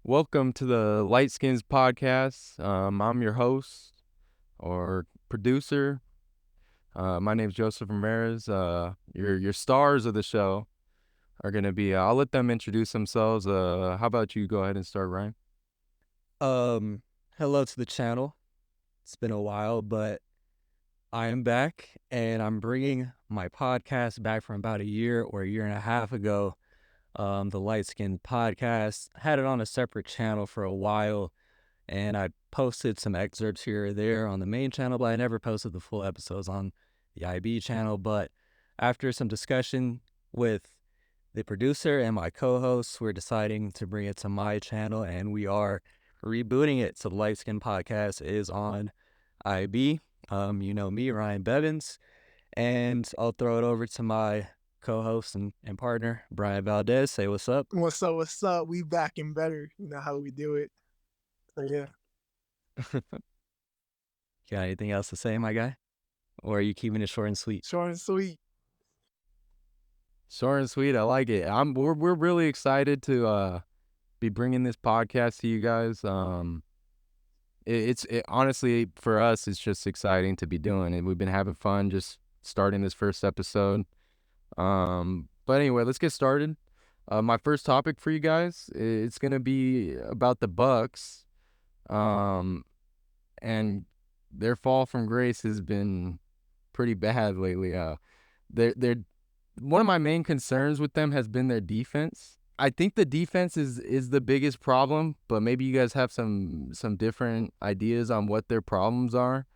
Welcome to the Lightskins podcast. I'm your host or producer. My name's Joseph Ramirez. Your stars of the show are gonna be. I'll let them introduce themselves. How about you go ahead and start, Ryan? Um, Hello to the channel. It's been a while, but I am back and I'm bringing my podcast back from about a year or a year and a half ago. The Light Skin podcast. I had it on a separate channel for a while and I posted some excerpts here or there on the main channel, but I never posted the full episodes on the IB channel. But after some discussion with the producer and my co-hosts, we're deciding to bring it to my channel and we are rebooting it. So the Light Skin podcast is on IB. You know me, Ryan Bevins, and I'll throw it over to my co-host and partner, Bryant Valdez. Say what's up. What's up? What's up? We back and better. You know how we do it. So yeah. Got anything else to say, my guy? Or are you keeping it short and sweet? Short and sweet. Short and sweet. I like it. We're really excited to be bringing this podcast to you guys. It's honestly for us, it's just exciting to be doing it. We've been having fun just starting this first episode. But anyway, let's get started. My first topic for you guys, it's gonna be about the Bucks. And their fall from grace has been pretty bad lately. They're one of my main concerns with them has been their defense. I think the defense is the biggest problem, but maybe you guys have some different ideas on what their problems are.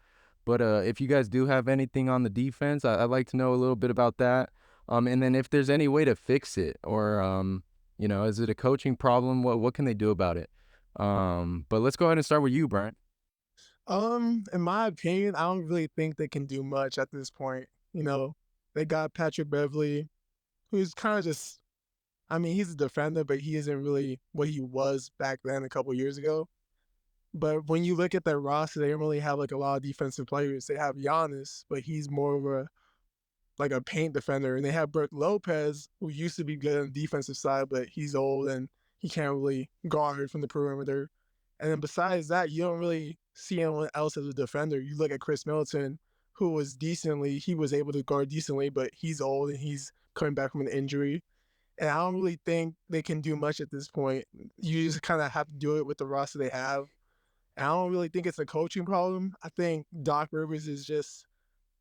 But if you guys do have anything on the defense, I'd like to know a little bit about that. And then if there's any way to fix it, or is it a coaching problem? What can they do about it? But let's go ahead and start with you, Brian. In my opinion, I don't really think they can do much at this point. They got Patrick Beverly, who's kind of just he's a defender, but he isn't really what he was back then a couple years ago. But when you look at their roster, they don't really have like a lot of defensive players. They have Giannis, but he's more of a paint defender, and they have Brook Lopez, who used to be good on the defensive side, but he's old and he can't really guard from the perimeter. And then besides that, you don't really see anyone else as a defender. You look at Chris Middleton, who he was able to guard decently, but he's old and he's coming back from an injury. And I don't really think they can do much at this point. You just kind of have to do it with the roster they have. And I don't really think it's a coaching problem. I think Doc Rivers is just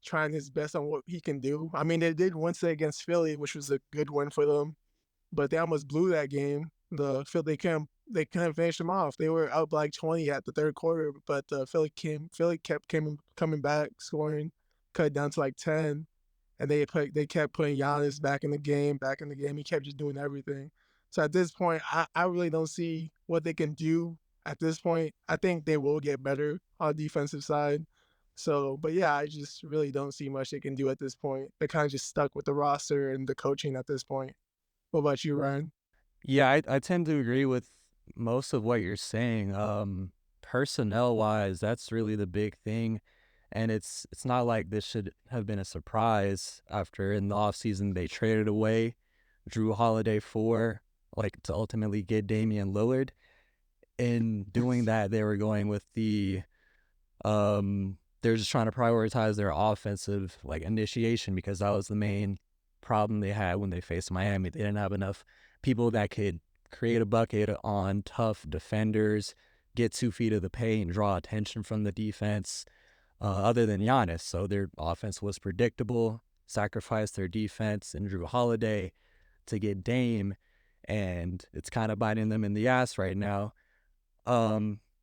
trying his best on what he can do. I mean, they did once against Philly, which was a good win for them, but they almost blew that game. They couldn't finish them off. They were up by like 20 at the third quarter, but Philly kept coming back, scoring, cut it down to like 10, and they kept putting Giannis back in the game. He kept just doing everything. So at this point, I really don't see what they can do at this point. I think they will get better on the defensive side. So, but yeah, I just really don't see much they can do at this point. They're kind of just stuck with the roster and the coaching at this point. What about you, Ryan? Yeah, I tend to agree with most of what you're saying. Personnel wise, that's really the big thing. And it's not like this should have been a surprise after in the offseason they traded away Drew Holiday for to ultimately get Damian Lillard. In doing that, they were going with they're just trying to prioritize their offensive initiation because that was the main problem they had when they faced Miami. They didn't have enough people that could create a bucket on tough defenders, get 2 feet of the paint, draw attention from the defense, other than Giannis. So their offense was predictable, sacrificed their defense and Drew Holiday to get Dame, and it's kind of biting them in the ass right now.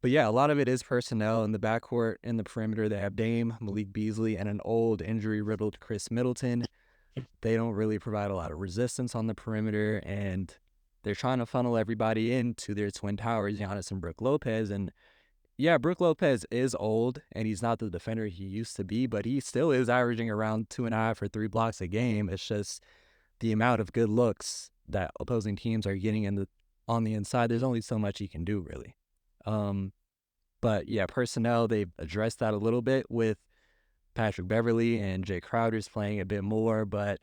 But yeah, a lot of it is personnel in the backcourt. In the perimeter, they have Dame, Malik Beasley, and an old injury-riddled Chris Middleton. They don't really provide a lot of resistance on the perimeter, and they're trying to funnel everybody into their twin towers, Giannis and Brook Lopez. And yeah, Brook Lopez is old, and he's not the defender he used to be, but he still is averaging around 2.5 or 3 blocks a game. It's just the amount of good looks that opposing teams are getting on the inside. There's only so much he can do, really. But yeah, personnel, they've addressed that a little bit with Patrick Beverly and Jay Crowder's playing a bit more, but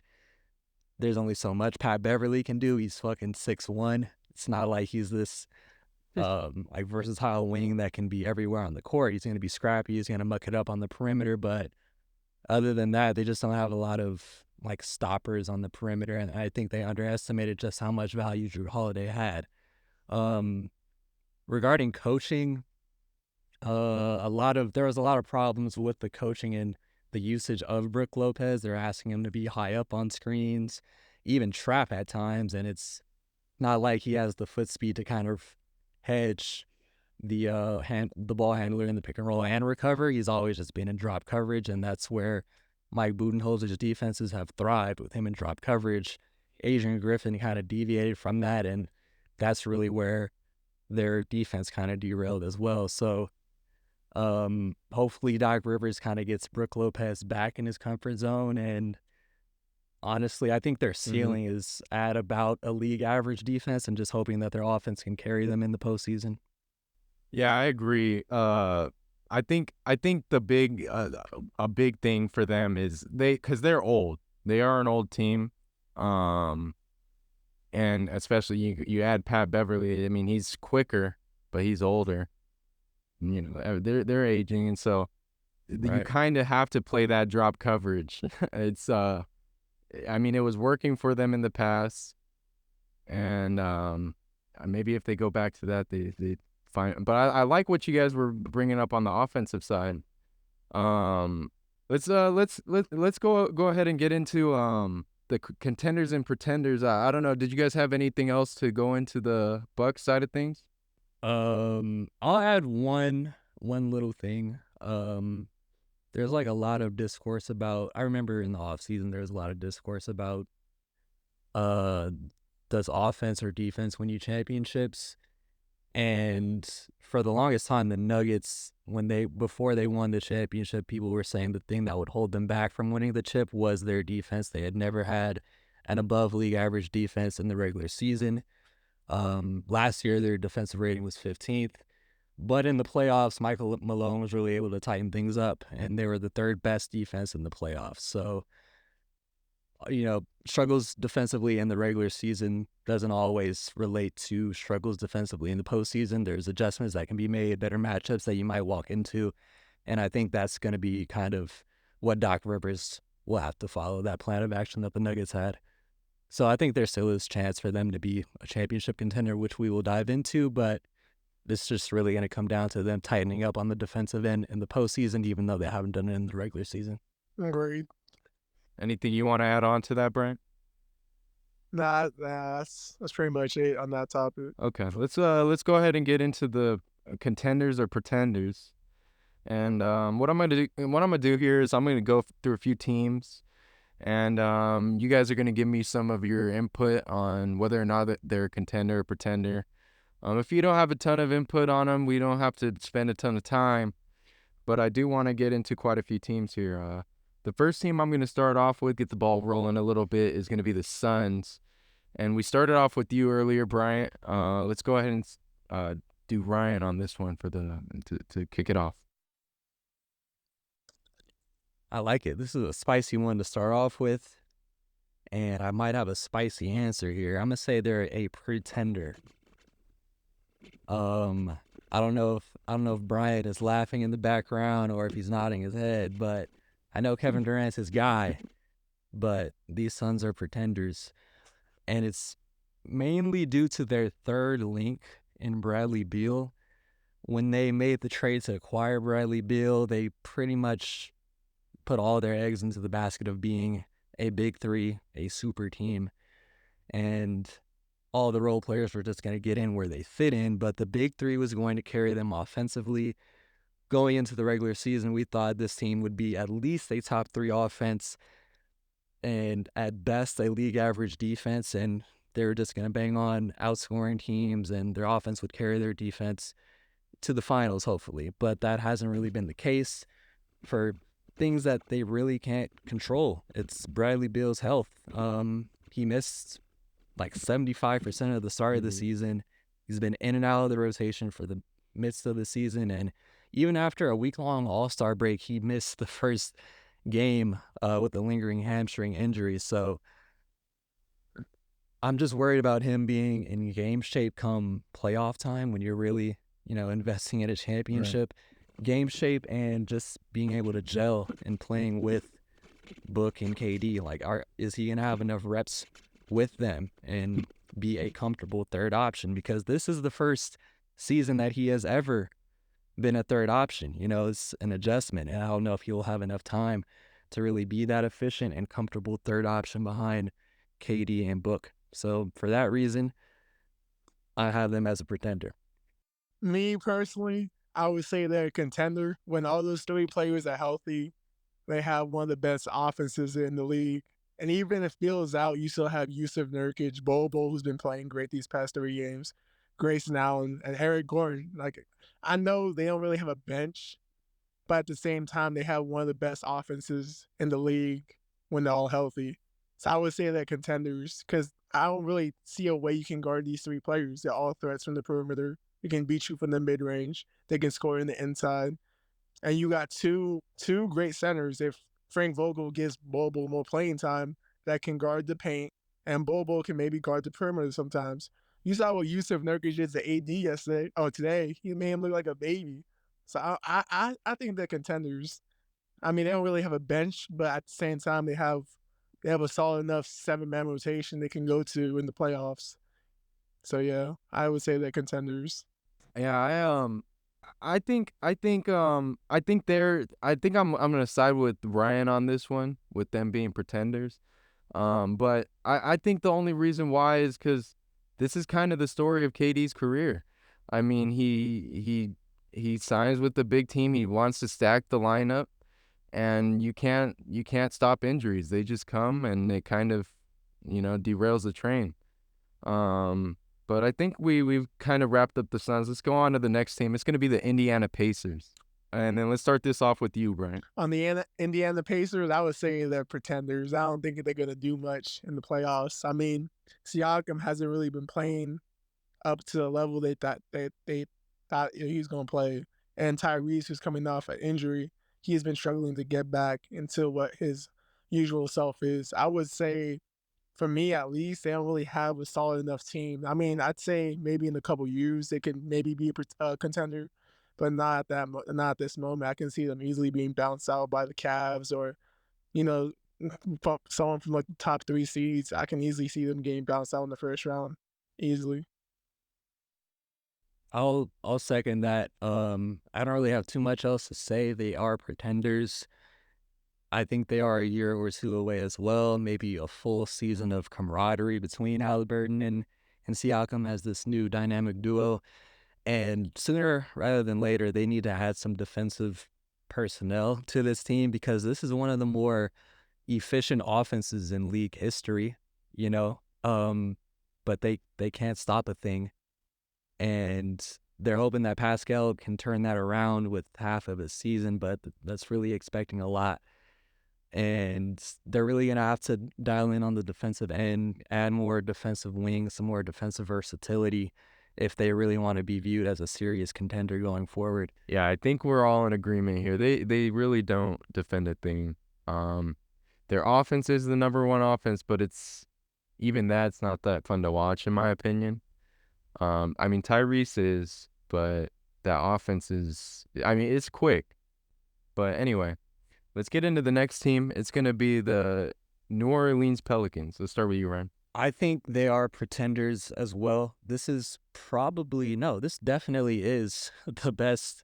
there's only so much Pat Beverly can do. He's fucking 6'1". It's not like he's this like versatile wing that can be everywhere on the court. He's going to be scrappy. He's going to muck it up on the perimeter. But other than that, they just don't have a lot of like stoppers on the perimeter. And I think they underestimated just how much value Drew Holiday had. Regarding coaching, there was a lot of problems with the coaching and the usage of Brook Lopez. They're asking him to be high up on screens, even trap at times, and it's not like he has the foot speed to kind of hedge the ball handler in the pick and roll and recover. He's always just been in drop coverage, and that's where Mike Budenholzer's defenses have thrived, with him in drop coverage. Adrian Griffin kind of deviated from that, and that's really where their defense kind of derailed as well. So hopefully Doc Rivers kind of gets Brook Lopez back in his comfort zone, and honestly, I think their ceiling is at about a league average defense, and just hoping that their offense can carry them in the postseason. Yeah, I agree. I think the big a big thing for them is because they're old. They are an old team, and especially you add Pat Beverly. I mean, he's quicker, but he's older. You know, they're aging, and so you kind of have to play that drop coverage. It's I mean, it was working for them in the past, and maybe if they go back to that, they find. But I like what you guys were bringing up on the offensive side. Let's go ahead and get into the contenders and pretenders. I don't know. Did you guys have anything else to go into the Bucks side of things? I'll add one little thing. There's like a lot of discourse about, I remember in the offseason, there's a lot of discourse about does offense or defense win you championships? And for the longest time, the Nuggets, before they won the championship, people were saying the thing that would hold them back from winning the chip was their defense. They had never had an above league average defense in the regular season. Last year, their defensive rating was 15th. But in the playoffs, Michael Malone was really able to tighten things up, and they were the third best defense in the playoffs. So, struggles defensively in the regular season doesn't always relate to struggles defensively in the postseason. There's adjustments that can be made, better matchups that you might walk into. And I think that's going to be kind of what Doc Rivers will have to follow, that plan of action that the Nuggets had. So I think there still is chance for them to be a championship contender, which we will dive into, but it's just really going to come down to them tightening up on the defensive end in the postseason, even though they haven't done it in the regular season. Agreed. Anything you want to add on to that, Brian? Nah, that's pretty much it on that topic. Okay, let's go ahead and get into the contenders or pretenders. And what I'm gonna do here is I'm gonna go through a few teams, and you guys are gonna give me some of your input on whether or not they're a contender or pretender. If you don't have a ton of input on them, we don't have to spend a ton of time, but I do want to get into quite a few teams here. The first team I'm going to start off with, get the ball rolling a little bit, is going to be the Suns. And we started off with you earlier, Bryant. Let's go ahead and do Ryan on this one for to kick it off. I like it. This is a spicy one to start off with, and I might have a spicy answer here. I'm going to say they're a pretender. I don't know if Bryant is laughing in the background or if he's nodding his head, but I know Kevin Durant's his guy, but these Suns are pretenders, and it's mainly due to their third link in Bradley Beal. When they made the trade to acquire Bradley Beal, they pretty much put all their eggs into the basket of being a big three, a super team, and all the role players were just going to get in where they fit in, but the big three was going to carry them offensively. Going into the regular season, we thought this team would be at least a top three offense and at best a league average defense, and they were just going to bang on outscoring teams, and their offense would carry their defense to the finals, hopefully. But that hasn't really been the case for things that they really can't control. It's Bradley Beal's health. He missed like 75% of the start of the season. He's been in and out of the rotation for the midst of the season, and even after a week-long All-Star break, he missed the first game with a lingering hamstring injury. So I'm just worried about him being in game shape come playoff time when you're really, investing in a championship. Game shape and just being able to gel and playing with Book and KD. Like, is he gonna have enough reps with them and be a comfortable third option? Because this is the first season that he has ever been a third option. It's an adjustment, and I don't know if he'll have enough time to really be that efficient and comfortable third option behind KD and Book. So for that reason, I have them as a pretender. Me personally, I would say they're a contender. When all those three players are healthy, they have one of the best offenses in the league. And even if Beal's out, you still have Yusuf Nurkic, Bobo, who's been playing great these past 3 games, Grayson Allen, and Eric Gordon. Like, I know they don't really have a bench, but at the same time, they have one of the best offenses in the league when they're all healthy. So I would say they're contenders because I don't really see a way you can guard these three players. They're all threats from the perimeter. They can beat you from the mid range. They can score in the inside. And you got two great centers. If Frank Vogel gives Bobo more playing time, that can guard the paint, and Bobo can maybe guard the perimeter sometimes. You saw what Yusuf Nurkic did to AD yesterday. Oh, today he made him look like a baby. So I think they're contenders. I mean, they don't really have a bench, but at the same time, they have a solid enough 7-man rotation they can go to in the playoffs. So yeah, I would say they're contenders. Yeah, I think I'm gonna side with Ryan on this one, with them being pretenders. But I think the only reason why is because this is kind of the story of KD's career. I mean, he signs with the big team. He wants to stack the lineup, and you can't stop injuries. They just come and they kind of, derails the train. But I think we've kind of wrapped up the Suns. Let's go on to the next team. It's going to be the Indiana Pacers. And then let's start this off with you, Brian. On the Indiana Pacers, I would say they're pretenders. I don't think they're going to do much in the playoffs. I mean, Siakam hasn't really been playing up to the level they thought he was going to play. And Tyrese, who's coming off an injury, he's been struggling to get back into what his usual self is. I would say, for me at least, they don't really have a solid enough team. I mean, I'd say maybe in a couple years they could maybe be a contender, but not at this moment. I can see them easily being bounced out by the Cavs or you know someone from like the top 3 seeds. I can easily see them getting bounced out in the first round, easily. I'll second that. I don't really have too much else to say. They are pretenders. I think they are a year or two away as well. Maybe a full season of camaraderie between Halliburton and Siakam as this new dynamic duo. And sooner rather than later, they need to add some defensive personnel to this team because this is one of the more efficient offenses in league history, you know. But they can't stop a thing. And they're hoping that Pascal can turn that around with half of his season, but that's really expecting a lot. And they're really going to have to dial in on the defensive end, add more defensive wings, some more defensive versatility if they really want to be viewed as a serious contender going forward. Yeah, I think we're all in agreement here. They really don't defend a thing. Their offense is the number one offense, but even that's not that fun to watch in my opinion. I mean, Tyrese is, but that offense is, I mean, it's quick. But anyway, let's get into the next team. It's going to be the New Orleans Pelicans. Let's start with you, Ryan. I think they are pretenders as well. This definitely is the best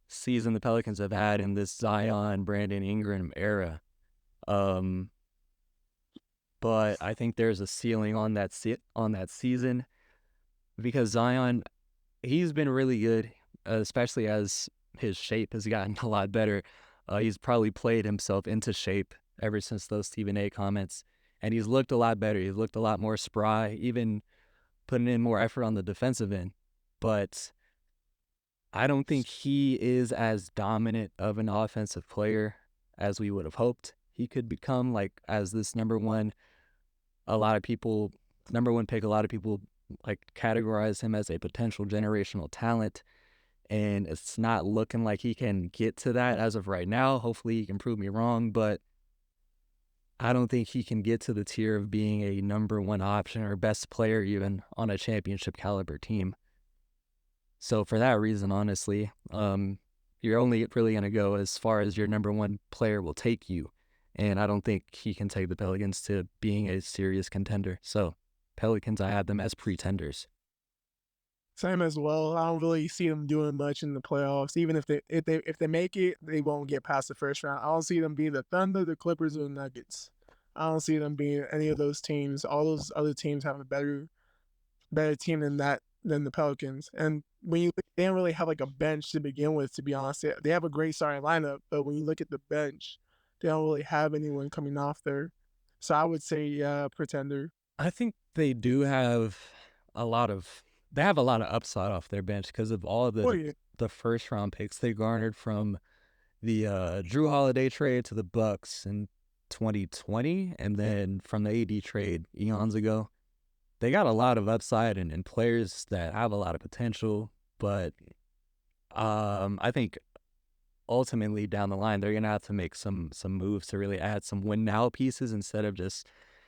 season the Pelicans have had in this Zion, Brandon Ingram era. But I think there's a ceiling on that season because Zion, he's been really good, especially as his shape has gotten a lot better. He's probably played himself into shape ever since those Stephen A comments, and he's looked a lot better. He's looked a lot more spry, even putting in more effort on the defensive end. But I don't think he is as dominant of an offensive player as we would have hoped he could become, like as this number one pick. A lot of people like categorize him as a potential generational talent, and it's not looking like he can get to that as of right now. Hopefully he can prove me wrong, but I don't think he can get to the tier of being a number one option or best player even on a championship caliber team. So for that reason, honestly, you're only really going to go as far as your number one player will take you. And I don't think he can take the Pelicans to being a serious contender. So Pelicans, I have them as pretenders. Same as well. I don't really see them doing much in the playoffs. Even if they make it, they won't get past the first round. I don't see them being the Thunder, the Clippers, or the Nuggets. I don't see them being any of those teams. All those other teams have a better team than the Pelicans. And when you they don't really have like a bench to begin with, to be honest. They have a great starting lineup, but when you look at the bench, they don't really have anyone coming off there. So I would say, yeah, pretender. I think they do have a lot of upside off their bench because of all of Oh yeah, the first round picks they garnered from the Drew Holiday trade to the Bucks in 2020, and then from the AD trade eons ago. They got a lot of upside and players that have a lot of potential, but I think ultimately down the line they're gonna have to make some moves to really add some win now pieces instead of just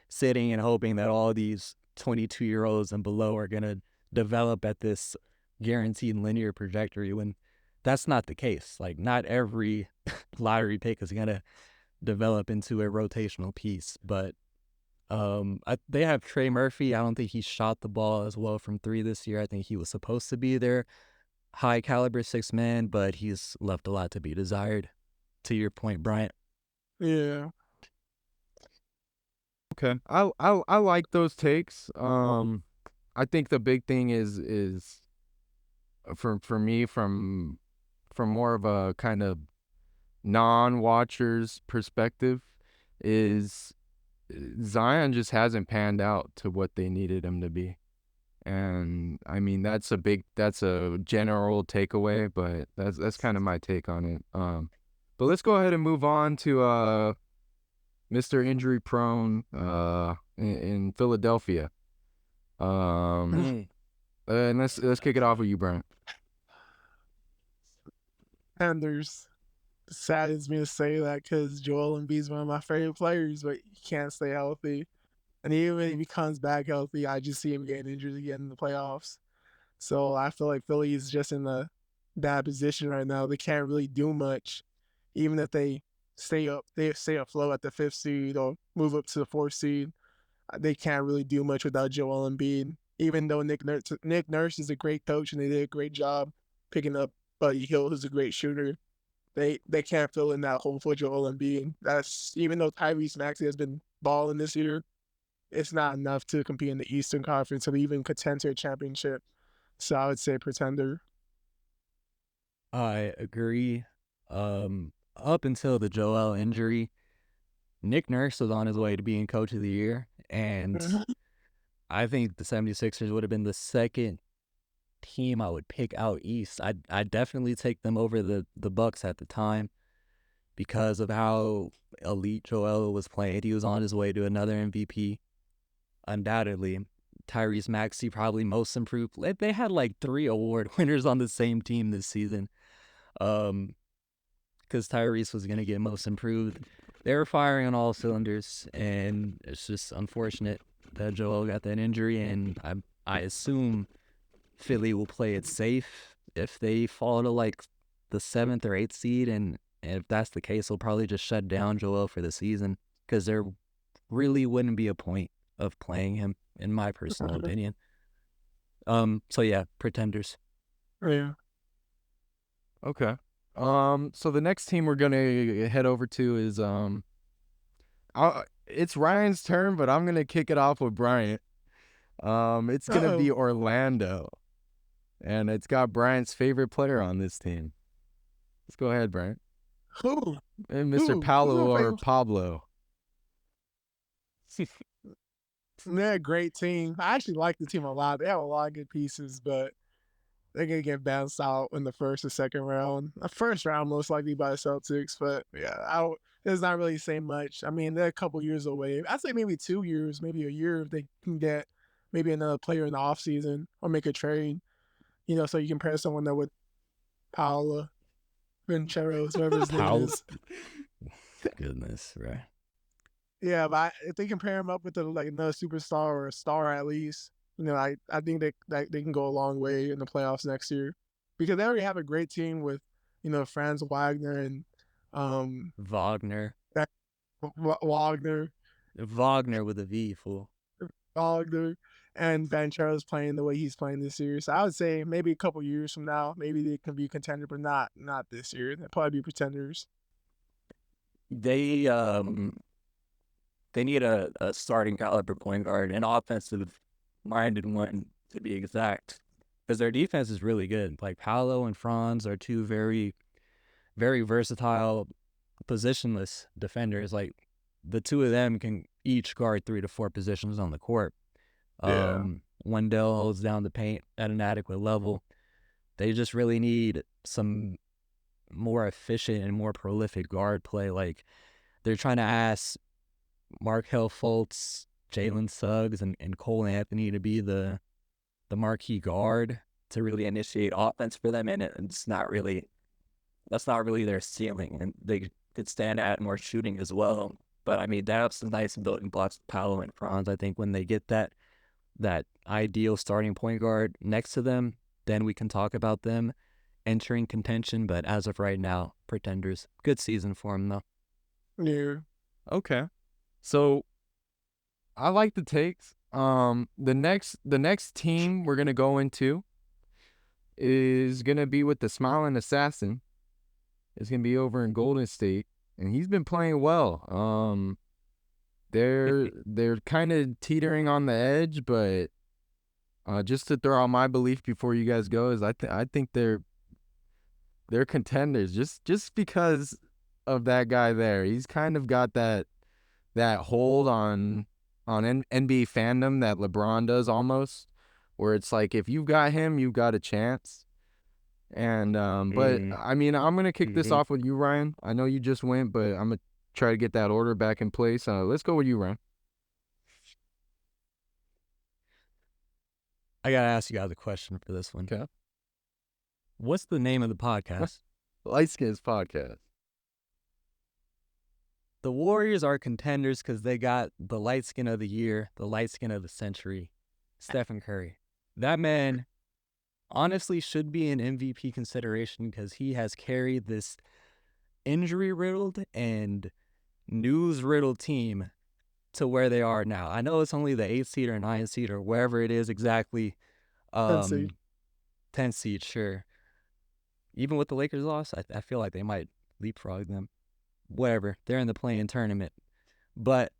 sitting and hoping that all these 22-year-olds and below are gonna develop at this guaranteed linear trajectory when that's not the case. Like not every lottery pick is gonna develop into a rotational piece, but they have Trey Murphy. I don't think he shot the ball as well from three this year. I think he was supposed to be their high caliber six man, but he's left a lot to be desired. To your point, Bryant. yeah. Okay. I like those takes. I think the big thing is for me from more of a kind of non-watcher's perspective is Zion just hasn't panned out to what they needed him to be. And I mean that's a general takeaway, but that's kind of my take on it. But let's go ahead and move on to Mr. Injury Prone in Philadelphia. And let's kick it off with you, Brian. Contenders. Saddens me to say that because Joel Embiid's one of my favorite players, but he can't stay healthy. And even if he comes back healthy, I just see him getting injured again in the playoffs. So I feel like Philly is just in a bad position right now. They can't really do much, even if they stay afloat at the fifth seed or move up to the fourth seed. They can't really do much without Joel Embiid. Even though Nick Nurse is a great coach and they did a great job picking up Buddy Hill, who's a great shooter. They can't fill in that hole for Joel Embiid. That's even though Tyrese Maxey has been balling this year, it's not enough to compete in the Eastern Conference or even contend to a championship. So I would say pretender. I agree. Up until the Joel injury, Nick Nurse was on his way to being coach of the year, and I think the 76ers would have been the second team I would pick out East. I'd definitely take them over the Bucks at the time because of how elite Joel was playing. He was on his way to another MVP, undoubtedly. Tyrese Maxey probably most improved. They had like 3 award winners on the same team this season. Because Tyrese was going to get most improved. They were firing on all cylinders, and it's just unfortunate that Joel got that injury, and I assume Philly will play it safe if they fall to like the 7th or 8th seed, and if that's the case, they'll probably just shut down Joel for the season because there really wouldn't be a point of playing him, in my personal opinion. So yeah, pretenders. Yeah. Okay. So the next team we're gonna head over to is it's Ryan's turn, but I'm gonna kick it off with Bryant. It's gonna be Orlando, and it's got Bryant's favorite player on this team. Let's go ahead, Bryant. Who? And Mr. Who's Paolo my or favorite? Pablo. They're a great team. I actually like the team a lot. They have a lot of good pieces, but they're gonna get bounced out in the first or second round. The first round most likely by the Celtics, but yeah, it's not really saying much. I mean, they're a couple years away. I'd say maybe 2 years, maybe a year if they can get maybe another player in the offseason or make a trade. So you can pair someone that with Paolo, Venceros, whoever his name is. Goodness, right? Yeah, but if they can pair him up with another superstar or a star at least, I think that they can go a long way in the playoffs next year because they already have a great team with Franz Wagner and um Wagner. Wagner, Wagner with a V, fool. Wagner, and Banchero's playing the way he's playing this year. So I would say maybe a couple years from now, maybe they can be contender, but not this year. They'll probably be pretenders. They need a starting caliber point guard, an offensive minded one to be exact. Because their defense is really good. Like Paolo and Franz are two very, very versatile, positionless defenders. Like the two of them can each guard 3 to 4 positions on the court. Yeah. Wendell holds down the paint at an adequate level. They just really need some more efficient and more prolific guard play. Like they're trying to ask Markelle Fultz, Jalen Suggs, and Cole Anthony to be the marquee guard to really initiate offense for them, and it's not really that's not really their ceiling, and they could stand at more shooting as well. But I mean, that's some nice building blocks with Paolo and Franz. I think when they get that ideal starting point guard next to them, then we can talk about them entering contention. But as of right now, pretenders. Good season for them though. Yeah. Okay. So I like the takes. The next team we're gonna go into is gonna be with the Smiling Assassin. It's gonna be over in Golden State, and he's been playing well. They're kind of teetering on the edge, but just to throw out my belief before you guys go is I think they're contenders just because of that guy there. He's kind of got that hold on NBA fandom that LeBron does almost, where it's like if you've got him, you've got a chance. And but I mean, I'm gonna kick this off with you, Ryan. I know you just went, but I'm gonna try to get that order back in place. Let's go with you, Ryan. I gotta ask you guys a question for this one. Okay. What's the name of the podcast? Lightskins podcast. The Warriors are contenders because they got the light skin of the year, the light skin of the century, Stephen Curry. That man honestly should be an MVP consideration because he has carried this injury-riddled and news-riddled team to where they are now. I know it's only the 8th seed or 9th seed or wherever it is exactly. 10th seed. 10th seed, sure. Even with the Lakers loss, I feel like they might leapfrog them. Whatever, they're in the play-in tournament. But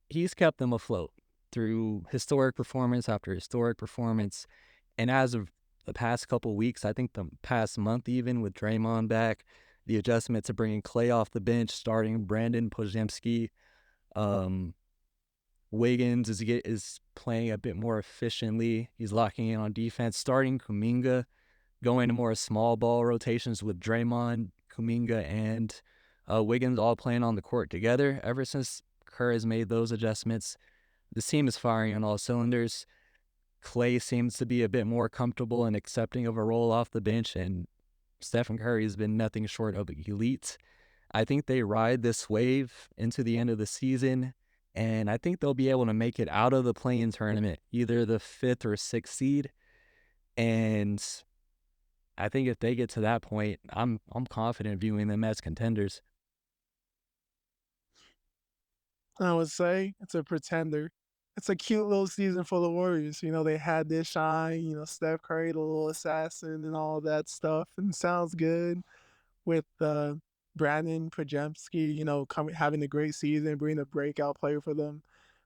he's kept them afloat through historic performance after historic performance. And as of the past couple weeks, I think the past month even, with Draymond back, the adjustment to bringing Klay off the bench, starting Brandon Podziemski, Wiggins is playing a bit more efficiently. He's locking in on defense, starting Kuminga, going to more small ball rotations with Draymond, Kuminga, and Wiggins all playing on the court together. Ever since Kerr has made those adjustments, the team is firing on all cylinders. Klay seems to be a bit more comfortable and accepting of a role off the bench, and Stephen Curry has been nothing short of elite. I think they ride this wave into the end of the season, and I think they'll be able to make it out of the play-in tournament, either the 5th or 6th seed. And I think if they get to that point, I'm confident viewing them as contenders. I would say it's a pretender. It's a cute little season for the Warriors. They had this shine, Steph Curry, the little assassin, and all that stuff. And it sounds good with Brandon Podziemski, having a great season, being a breakout player for them.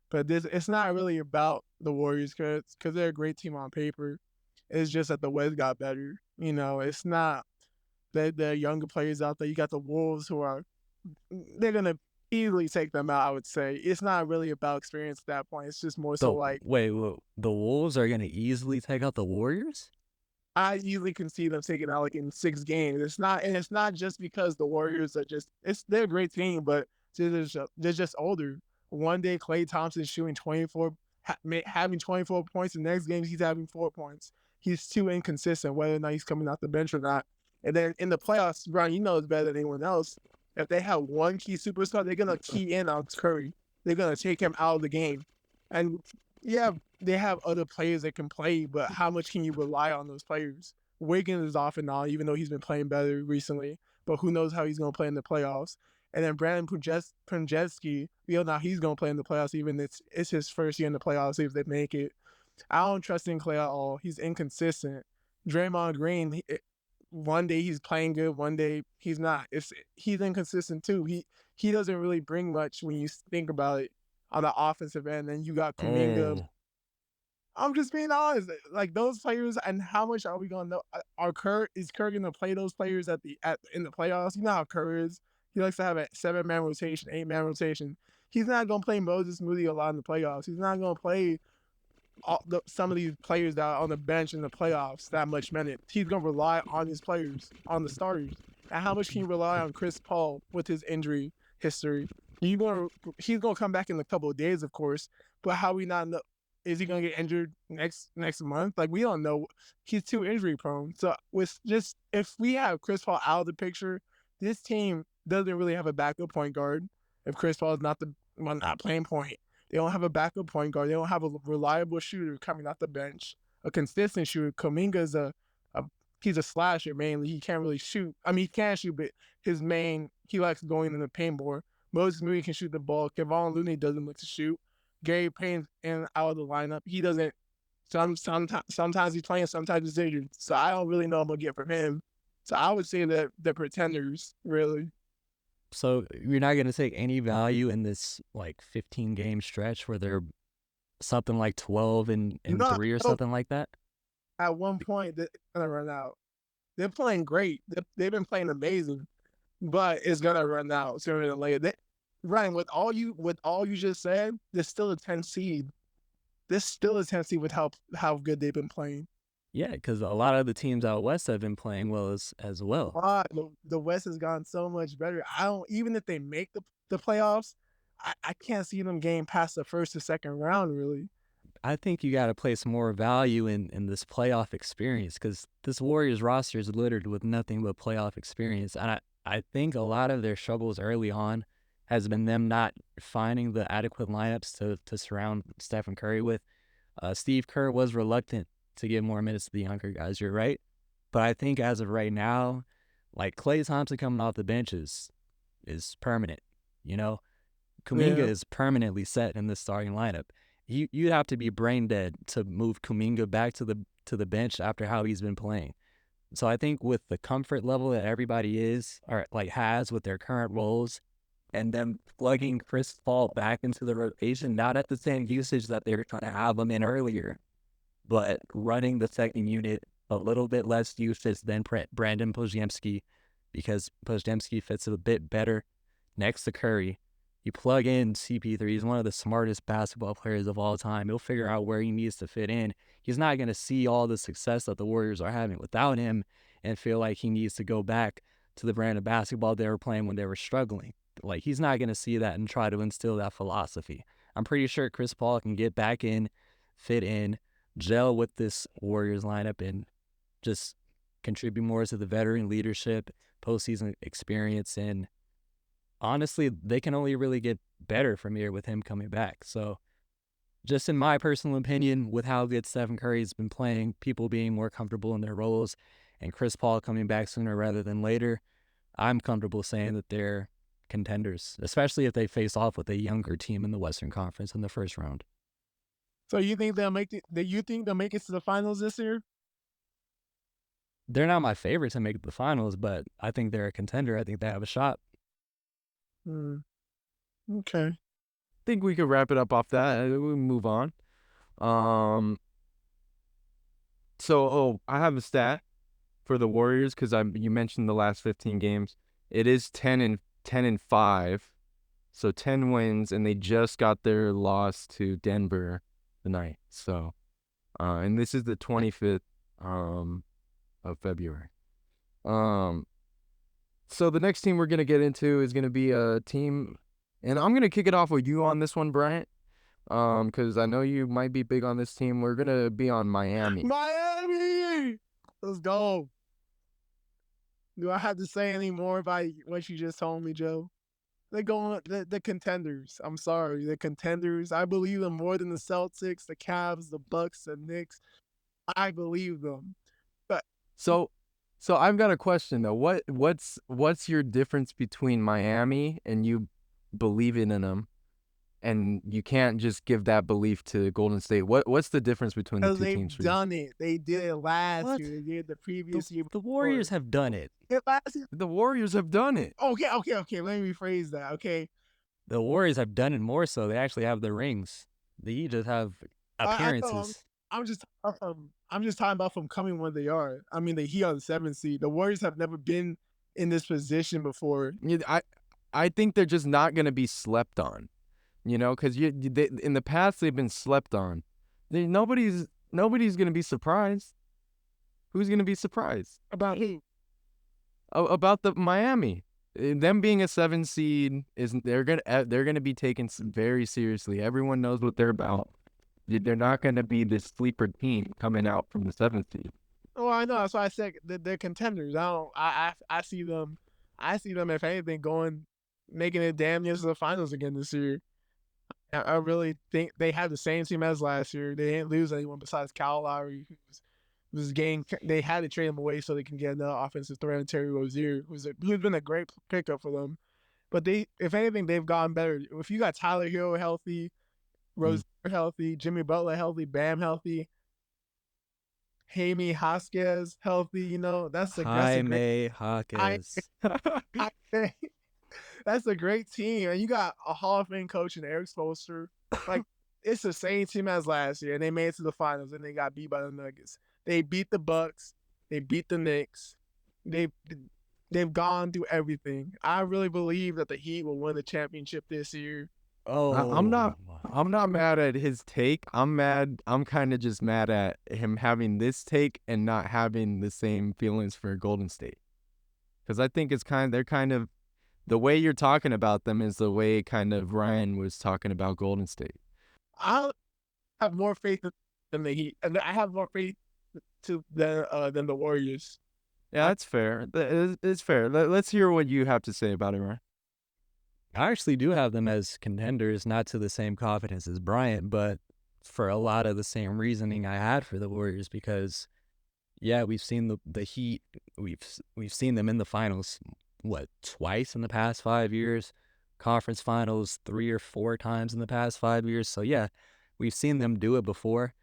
But it's not really about the Warriors because they're a great team on paper. It's just that the West got better. It's not that the younger players out there. You got the Wolves they're going to easily take them out, I would say. It's not really about experience at that point. It's just more so like. Wait, the Wolves are going to easily take out the Warriors? I easily can see them taking out in 6 games. It's not just because the Warriors are they're a great team, but they're just older. One day Klay Thompson shooting 24, having 24 points. The next game he's having 4 points. He's too inconsistent whether or not he's coming off the bench or not. And then in the playoffs, Brian, you know it's better than anyone else. If they have one key superstar, they're gonna key in on Curry. They're gonna take him out of the game. And yeah, they have other players that can play, but how much can you rely on those players? Wiggins is off and on, even though he's been playing better recently. But who knows how he's gonna play in the playoffs? And then Brandon Punjeski, we don't know how he's gonna play in the playoffs. Even it's his first year in the playoffs. See if they make it. I don't trust in Clay at all. He's inconsistent. Draymond Green, one day he's playing good, one day he's not. He's inconsistent too. He doesn't really bring much when you think about it on the offensive end. And you got Kuminga. Oh. I'm just being honest. Like those players, and how much are we gonna know? Is Kerr gonna play those players in the playoffs? You know how Kerr is. He likes to have a 7-man rotation, 8-man rotation. He's not gonna play Moses Moody a lot in the playoffs. He's not gonna play some of these players that are on the bench in the playoffs that much minute. He's gonna rely on his players, on the starters. And how much can you rely on Chris Paul with his injury history? He's gonna come back in a couple of days, of course. But how we not know? Is he gonna get injured next month? Like we don't know. He's too injury prone. So if we have Chris Paul out of the picture, this team doesn't really have a backup point guard. If Chris Paul is not playing point, they don't have a backup point guard. They don't have a reliable shooter coming off the bench, a consistent shooter. Kuminga's he's a slasher mainly. He can't really shoot. I mean, he can shoot, but he likes going in the paint more. Moses Moody can shoot the ball. Kevon Looney doesn't like to shoot. Gary Payne's in and out of the lineup. He doesn't. Sometimes he's playing, sometimes he's injured. So I don't really know what I'm gonna get from him. So I would say that the pretenders really. So you're not going to take any value in this like 15-game stretch where they're something like 12 and 3 or something like that? At one point, they're gonna run out. They're playing great. They've been playing amazing, but it's gonna run out sooner than later. Ryan, with all you just said, there's still a 10 seed. There's still a 10 seed with how good they've been playing. Yeah, because a lot of the teams out west have been playing well as well. Why? The West has gotten so much better. Even if they make the playoffs, I can't see them getting past the first or second round, really. I think you got to place more value in this playoff experience because this Warriors roster is littered with nothing but playoff experience. And I think a lot of their struggles early on has been them not finding the adequate lineups to surround Stephen Curry with. Steve Kerr was reluctant to give more minutes to the younger guys, you're right. But I think as of right now, like Klay Thompson coming off the bench is permanent, you know? Kuminga is permanently set in the starting lineup. You'd have to be brain dead to move Kuminga back to the bench after how he's been playing. So I think with the comfort level that everybody has with their current roles, and then plugging Chris Paul back into the rotation, not at the same usage that they were trying to have him in earlier, but running the second unit a little bit less usage than Brandon Podziemski, because Podziemski fits a bit better next to Curry. You plug in CP3, he's one of the smartest basketball players of all time. He'll figure out where he needs to fit in. He's not going to see all the success that the Warriors are having without him and feel like he needs to go back to the brand of basketball they were playing when they were struggling. Like, he's not going to see that and try to instill that philosophy. I'm pretty sure Chris Paul can get back in, fit in, gel with this Warriors lineup, and just contribute more to the veteran leadership, postseason experience, and honestly, they can only really get better from here with him coming back. So just in my personal opinion, with how good Stephen Curry's been playing, people being more comfortable in their roles, and Chris Paul coming back sooner rather than later, I'm comfortable saying that they're contenders, especially if they face off with a younger team in the Western Conference in the first round. So you think they'll make it to the finals this year? They're not my favorite to make the finals, but I think they're a contender. I think they have a shot. Okay. I think we could wrap it up off that. We'll move on. So I have a stat for the Warriors because you mentioned the last 15 games. It is 10-5, so 10 wins, and they just got their loss to Denver tonight. So, and this is the 25th of February. So the next team we're gonna get into is gonna be a team, and I'm gonna kick it off with you on this one, Bryant. Because I know you might be big on this team. We're gonna be on Miami. Miami, let's go. Do I have to say any more about what you just told me, Joe? They're going the contenders. I'm sorry, the contenders. I believe them more than the Celtics, the Cavs, the Bucks, the Knicks. I believe them. But So, so I've got a question though. What's your difference between Miami and you believing in them, and you can't just give that belief to Golden State? What's the difference between the because two they've teams for you? done it. They did it last What? year. They did it the The, previous year the before. Warriors have done it. Last year. The Warriors have done it. Okay. Let me rephrase that. Okay. The Warriors have done it more so. They actually have the rings. The Heat just have I know. appearances. I'm just talking about from coming where they are. I mean, the Heat on the 7th seed. The Warriors have never been in this position before. I think they're just not going to be slept on, because in the past they've been slept on. Nobody's going to be surprised. Who's going to be surprised About who? about the Miami? Them being a 7 seed they're gonna be taken very seriously. Everyone knows what they're about. They're not going to be this sleeper team coming out from the 7th seed. Oh, I know. That's why I said they're contenders. I see them. I see them, if anything, making it damn near to the finals again this year. I really think they have the same team as last year. They didn't lose anyone besides Kyle Lowry, who's getting. They had to trade him away so they can get another offensive threat in Terry Rozier, who's been a great pickup for them. But if anything, they've gotten better. If you got Tyler Hero healthy, Rozier healthy, Jimmy Butler healthy, Bam healthy, Jaime Jaquez healthy, that's a Jaime great. Jaquez. That's a great team, and you got a Hall of Fame coach in Eric Spoelstra. Like, it's the same team as last year, and they made it to the finals, and they got beat by the Nuggets. They beat the Bucks. They beat the Knicks. They've gone through everything. I really believe that the Heat will win the championship this year. I'm not mad at his take. I'm kind of just mad at him having this take and not having the same feelings for Golden State. Because I think they're kind of, the way you're talking about them is the way kind of Ryan was talking about Golden State. I have more faith than the Heat, and I have more faith than the Warriors. Yeah, that's fair. It's fair. Let's hear what you have to say about it, Ryan. I actually do have them as contenders, not to the same confidence as Bryant, but for a lot of the same reasoning I had for the Warriors, because yeah, we've seen the Heat, we've seen them in the finals twice in the past 5 years, conference finals 3 or 4 times in the past 5 years. So yeah, we've seen them do it before.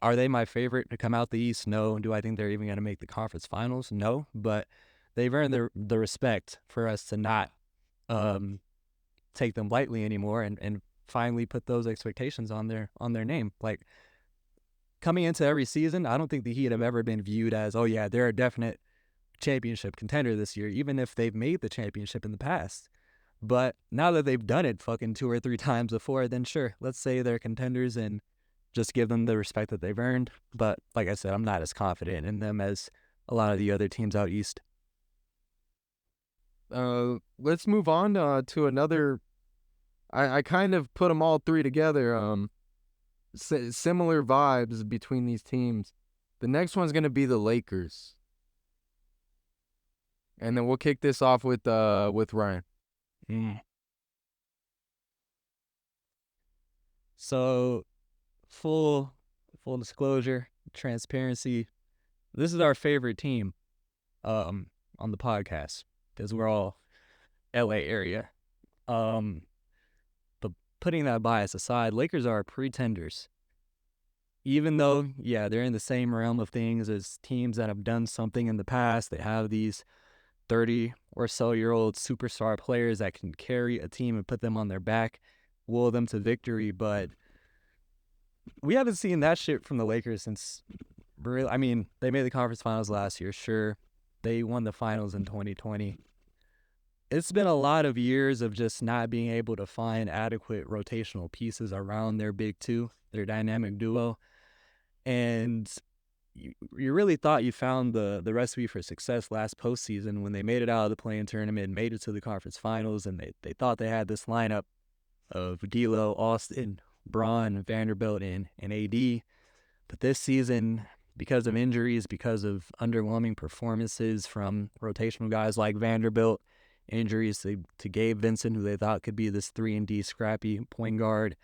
Are they my favorite to come out the East? No. Do I think they're even going to make the conference finals? No. But they've earned the respect for us to not take them lightly anymore, and finally put those expectations on their name. Like, coming into every season, I don't think the Heat have ever been viewed as, oh yeah, they're a definite championship contender this year, even if they've made the championship in the past. But now that they've done it fucking 2 or 3 times before, then sure, let's say they're contenders and just give them the respect that they've earned. But like I said, I'm not as confident in them as a lot of the other teams out East. Let's move on to another. I kind of put them all three together. Similar vibes between these teams. The next one's gonna be the Lakers, and then we'll kick this off with Ryan. So, full disclosure, transparency. This is our favorite team, on the podcast, because we're all LA area. But putting that bias aside, Lakers are pretenders. Even though, yeah, they're in the same realm of things as teams that have done something in the past. They have these 30 or so year old superstar players that can carry a team and put them on their back, will them to victory. But we haven't seen that shit from the Lakers since, I mean, they made the conference finals last year, sure. They won the finals in 2020. It's been a lot of years of just not being able to find adequate rotational pieces around their big two, their dynamic duo. And you really thought you found the recipe for success last postseason when they made it out of the play-in tournament, made it to the conference finals, and they thought they had this lineup of D'Lo, Austin, Braun, Vanderbilt, and AD. But this season, because of injuries, because of underwhelming performances from rotational guys like Vanderbilt, injuries to Gabe Vincent, who they thought could be this 3-and-D scrappy point guard.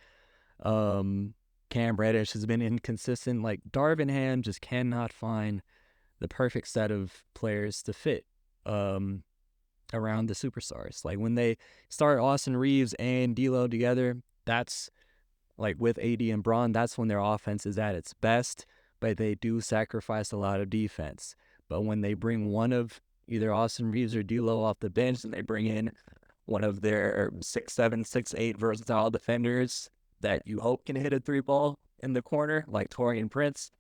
Cam Reddish has been inconsistent. Like, Darvin Ham just cannot find the perfect set of players to fit around the superstars. Like, when they start Austin Reeves and D'Lo together, that's like with AD and Braun, that's when their offense is at its best, but they do sacrifice a lot of defense. But when they bring one of either Austin Reeves or D'Lo off the bench and they bring in one of their 6'7", 6'8" versatile defenders that you hope can hit a three ball in the corner, like Taurean Prince,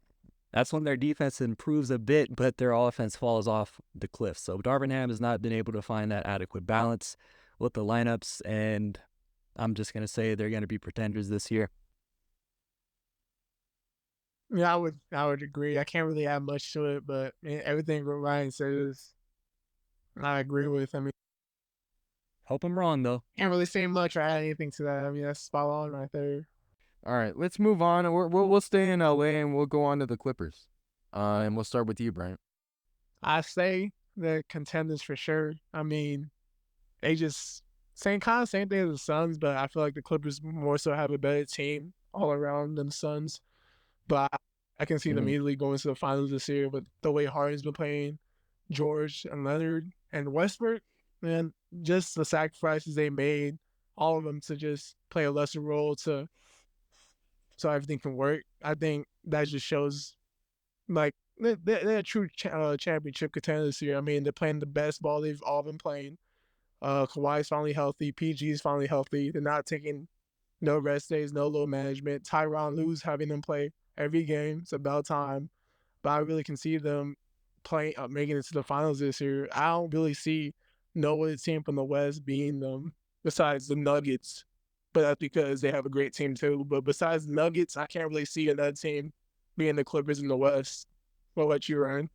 that's when their defense improves a bit, but their offense falls off the cliff. So Darvin Ham has not been able to find that adequate balance with the lineups, and I'm just going to say they're going to be pretenders this year. Yeah, I would agree. I can't really add much to it, but everything Ryan says, I agree with. I mean, Hope I'm wrong, though. can't really say much or add anything to that. I mean, that's spot on right there. All right, let's move on. We'll stay in LA and we'll go on to the Clippers. And we'll start with you, Bryant. I say the contenders for sure. I mean, they just same thing as the Suns, but I feel like the Clippers more so have a better team all around than the Suns. But I can see them easily going to the finals this year with the way Harden's been playing, George and Leonard and Westbrook, man, just the sacrifices they made, all of them to just play a lesser role so everything can work. I think that just shows like they're a true championship contender this year. I mean, they're playing the best ball they've all been playing. Kawhi's finally healthy. PG's finally healthy. They're not taking no rest days, no load management. Tyronn Lue's having them play every game. It's about time. But I really can see them playing, making it to the finals this year. I don't really see no other team from the West beating them besides the Nuggets. But that's because they have a great team too. But besides the Nuggets, I can't really see another team being the Clippers in the West. What about you, Ryan?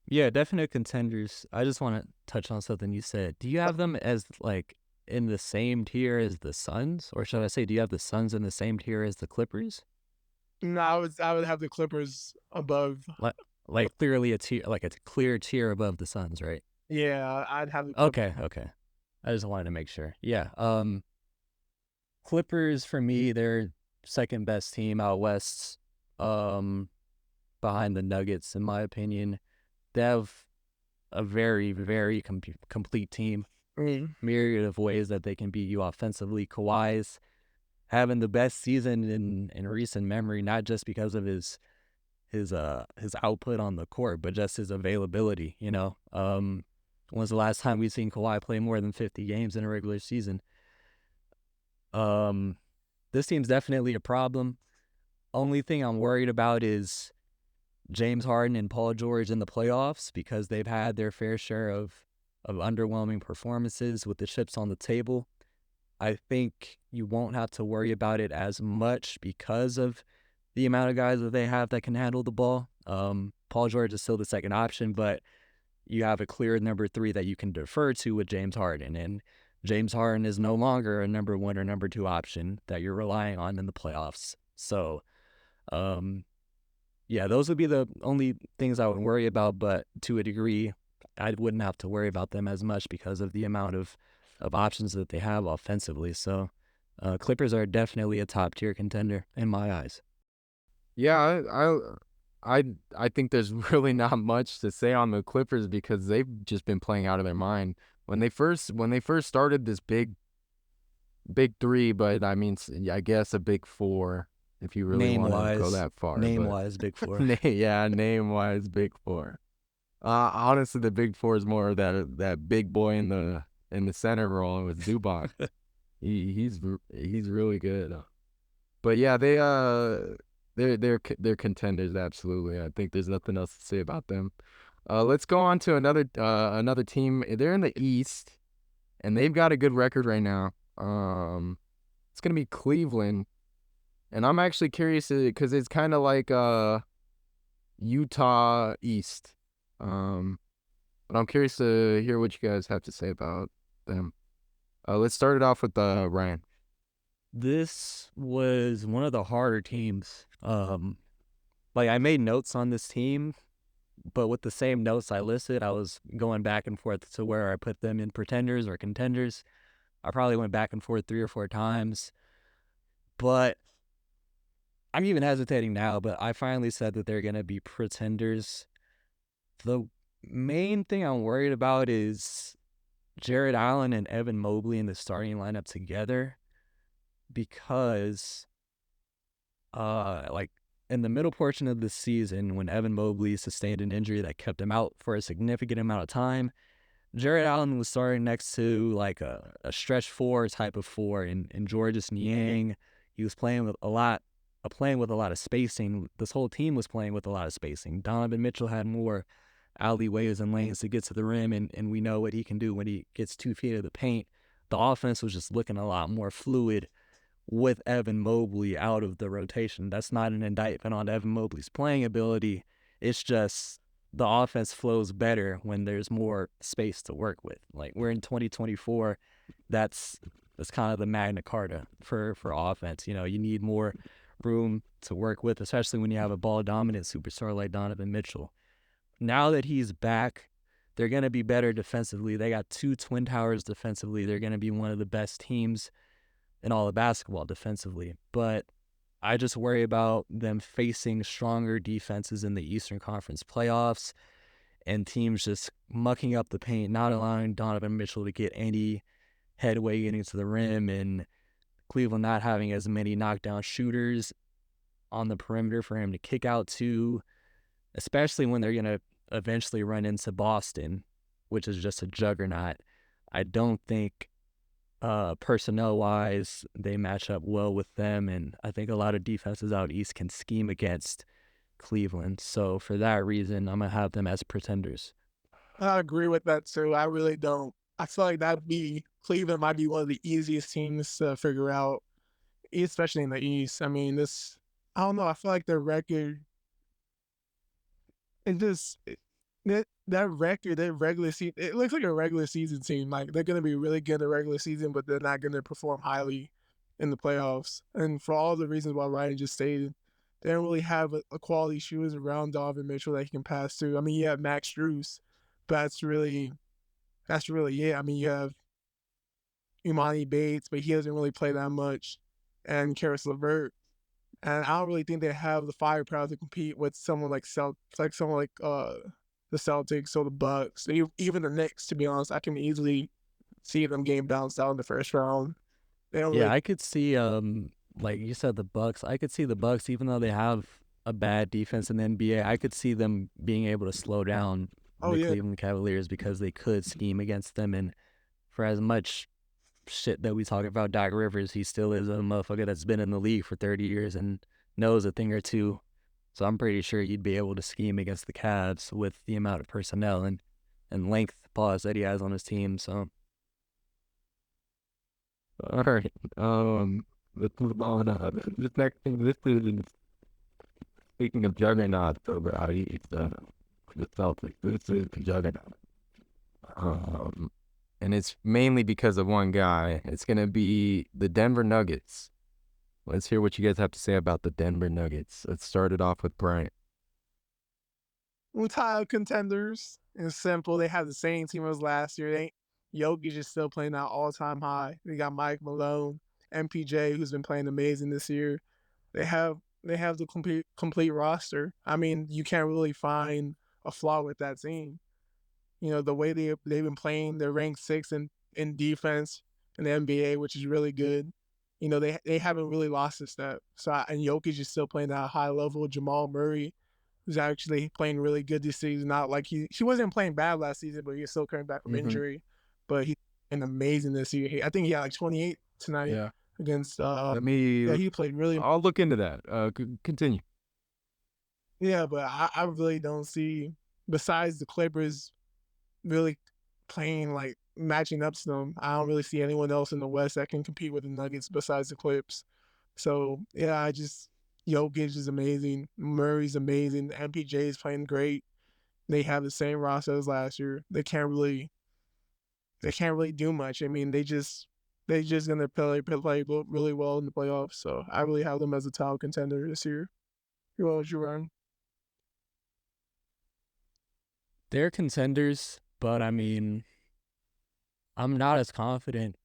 Yeah, definite contenders. I just want to touch on something you said. Do you have them as like in the same tier as the Suns, or should I say, do you have the Suns in the same tier as the Clippers? No, I would have the Clippers above. Like clearly a tier, like a clear tier above the Suns, right? Yeah, I'd have the Clippers. Okay. I just wanted to make sure. Yeah. Clippers for me, they're second best team out west, behind the Nuggets, in my opinion. They have a very, very complete team. Myriad of ways that they can beat you offensively. Kawhi's having the best season in recent memory, not just because of his output on the court, but just his availability. You know, when's the last time we've seen Kawhi play more than 50 games in a regular season? This team's definitely a problem. Only thing I'm worried about is James Harden and Paul George in the playoffs, because they've had their fair share of underwhelming performances with the chips on the table. I think you won't have to worry about it as much because of the amount of guys that they have that can handle the ball. Paul George is still the second option, but you have a clear number 3 that you can defer to with James Harden. And James Harden is no longer a number 1 or number 2 option that you're relying on in the playoffs. So, yeah, those would be the only things I would worry about, but to a degree, I wouldn't have to worry about them as much because of the amount of options that they have offensively. So Clippers are definitely a top tier contender in my eyes. Yeah, I think there's really not much to say on the Clippers because they've just been playing out of their mind. When they first started this big 3, but I mean, I guess a big 4 if you really want to go that far. Name-wise, big 4. Yeah, name-wise, big 4. Honestly, the big 4 is more that big boy in the center role with Zubac. he's really good. But yeah, they're contenders, absolutely. I think there's nothing else to say about them. Let's go on to another team. They're in the East, and they've got a good record right now. It's gonna be Cleveland, and I'm actually curious because it's kind of like Utah East. But I'm curious to hear what you guys have to say about them. Let's start it off with Ryan. This was one of the harder teams. Like I made notes on this team, but with the same notes I listed, I was going back and forth to where I put them in pretenders or contenders. I probably went back and forth 3 or 4 times, but I'm even hesitating now, but I finally said that they're going to be pretenders. The main thing I'm worried about is Jared Allen and Evan Mobley in the starting lineup together, because like in the middle portion of the season when Evan Mobley sustained an injury that kept him out for a significant amount of time, Jared Allen was starting next to like a stretch four type of four in Georges Niang. He was playing with a lot of spacing. This whole team was playing with a lot of spacing. Donovan Mitchell had more alleyways and lanes to get to the rim, and we know what he can do when he gets 2 feet of the paint. The offense was just looking a lot more fluid with Evan Mobley out of the rotation. That's not an indictment on Evan Mobley's playing ability. It's just the offense flows better when there's more space to work with. Like we're in 2024, that's kind of the Magna Carta for offense. You know, you need more room to work with, especially when you have a ball dominant superstar like Donovan Mitchell. Now that he's back, they're going to be better defensively. They got 2 twin towers defensively. They're going to be one of the best teams in all of basketball defensively. But I just worry about them facing stronger defenses in the Eastern Conference playoffs and teams just mucking up the paint, not allowing Donovan Mitchell to get any headway getting to the rim, and Cleveland not having as many knockdown shooters on the perimeter for him to kick out to, especially when they're going to eventually run into Boston, which is just a juggernaut. I don't think personnel-wise they match up well with them, and I think a lot of defenses out east can scheme against Cleveland. So for that reason, I'm going to have them as pretenders. I agree with that too. I really don't. I feel like Cleveland might be one of the easiest teams to figure out, especially in the East. I mean, I don't know. I feel like their record, it just that record, their regular season, it looks like a regular season team. Like they're gonna be really good in the regular season, but they're not gonna perform highly in the playoffs. And for all the reasons why Ryan just stated, they don't really have a quality shooters around Donovan Mitchell that he can pass to. I mean, you have Max Strus, but that's really it. I mean, you have Imani Bates, but he doesn't really play that much, and Karis LeVert. And I don't really think they have the firepower to compete with someone like the Celtics or the Bucks, even the Knicks. To be honest, I can easily see them game bounced out in the first round. They don't Yeah, really. I could see, like you said, the Bucks. I could see the Bucks, even though they have a bad defense in the NBA, I could see them being able to slow down Oh the yeah, Cleveland Cavaliers because they could scheme against them. And for as much shit that we talk about Doc Rivers, he still is a motherfucker that's been in the league for 30 years and knows a thing or two. So I'm pretty sure he'd be able to scheme against the Cavs with the amount of personnel and length pause that he has on his team. So All right. Let's move on. This next thing, this is speaking of juggernauts over out east, the Celtics. This is the juggernaut. And it's mainly because of one guy. It's gonna be the Denver Nuggets. Let's hear what you guys have to say about the Denver Nuggets. Let's start it off with Bryant. title contenders. It's simple. They have the same team as last year. Jokic is still playing out all-time high. They got Mike Malone, MPJ, who's been playing amazing this year. They have the complete roster. I mean, you can't really find a flaw with that team. You know, the way they've been playing, they're ranked 6th in defense in the NBA, which is really good. You know, they haven't really lost a step. And Jokic is still playing at a high level. Jamal Murray, who's actually playing really good this season. Not like he wasn't playing bad last season, but he's still coming back from Mm-hmm. injury. But he's been amazing this year. I think he had like 28 tonight Yeah. against. Yeah, He played really. I'll look into that. Continue. Yeah, but I really don't see, besides the Clippers really playing like matching up to them, I don't really see anyone else in the West that can compete with the Nuggets besides the Clips. So yeah, Jokic is amazing, Murray's amazing, MPJ is playing great. They have the same roster as last year. They can't really do much. I mean, they just gonna play really well in the playoffs. So I really have them as a title contender this year. Who else you run? They're contenders, but I mean, I'm not as confident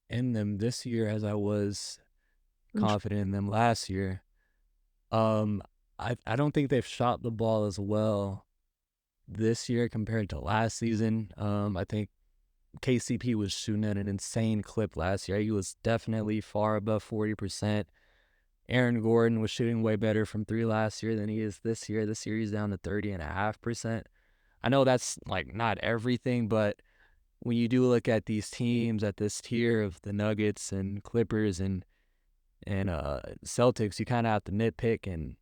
in them this year as I was confident in them last year. I don't think they've shot the ball as well this year compared to last season. I think KCP was shooting at an insane clip last year. He was definitely far above 40%. Aaron Gordon was shooting way better from three last year than he is this year. This year he's down to 30.5%. I know that's like not everything, but when you do look at these teams at this tier of the Nuggets and Clippers and Celtics, you kind of have to nitpick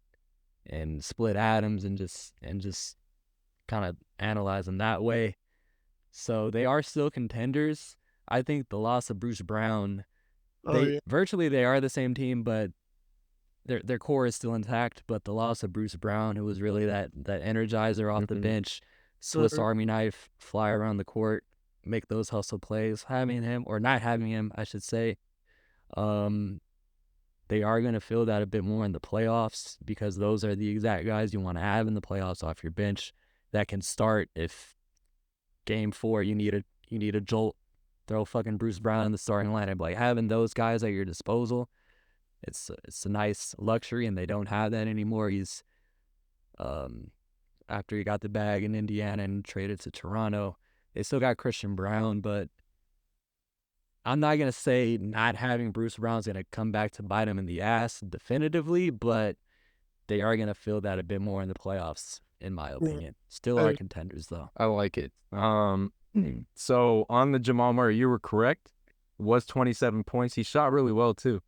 and split atoms and just kind of analyze them that way. So they are still contenders. I think the loss of Bruce Brown, virtually they are the same team, but their core is still intact. But the loss of Bruce Brown, who was really that energizer off the bench, Swiss Army knife, fly around the court, make those hustle plays. Having him, or not having him, I should say, they are going to feel that a bit more in the playoffs because those are the exact guys you want to have in the playoffs off your bench that can start if game 4 you need a jolt, throw fucking Bruce Brown in the starting lineup. Like having those guys at your disposal, it's a nice luxury, and they don't have that anymore. He's after he got the bag in Indiana and traded to Toronto, they still got Christian Brown, but I'm not going to say not having Bruce Brown's going to come back to bite him in the ass definitively, but they are going to feel that a bit more in the playoffs, in my opinion. Still are contenders, though. I like it. So on the Jamal Murray, you were correct. It was 27 points. He shot really well, too.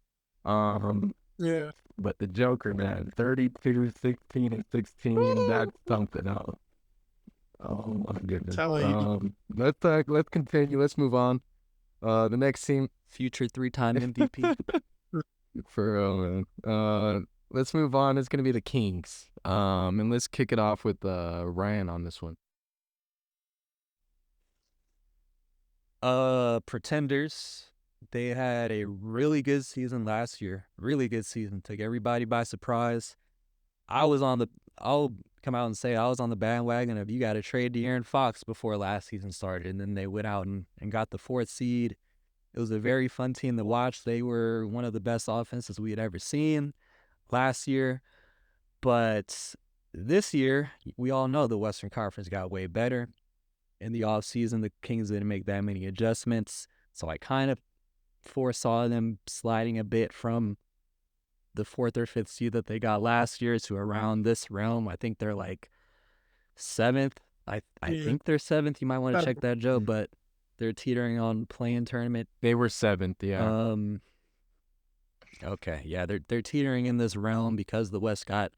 Yeah. But the Joker, man, 32, 16, and 16, that's something else. Oh, my goodness. Let's continue. Let's move on. The next team, future 3-time MVP. For real, man. Let's move on. It's gonna be the Kings. And let's kick it off with Ryan on this one. Pretenders. They had a really good season last year. Really good season. Took everybody by surprise. I'll come out and say I was on the bandwagon of you got to trade De'Aaron Fox before last season started, and then they went out and got the 4th seed. It was a very fun team to watch. They were one of the best offenses we had ever seen last year. But this year, we all know the Western Conference got way better. In the offseason, the Kings didn't make that many adjustments, so I kind of foresaw them sliding a bit from the 4th or 5th seed that they got last year to around this realm. I think they're like 7th. I think they're 7th. You might want to check that, Joe, but they're teetering on play-in tournament. They were 7th, yeah. Okay, yeah, they're teetering in this realm because the West got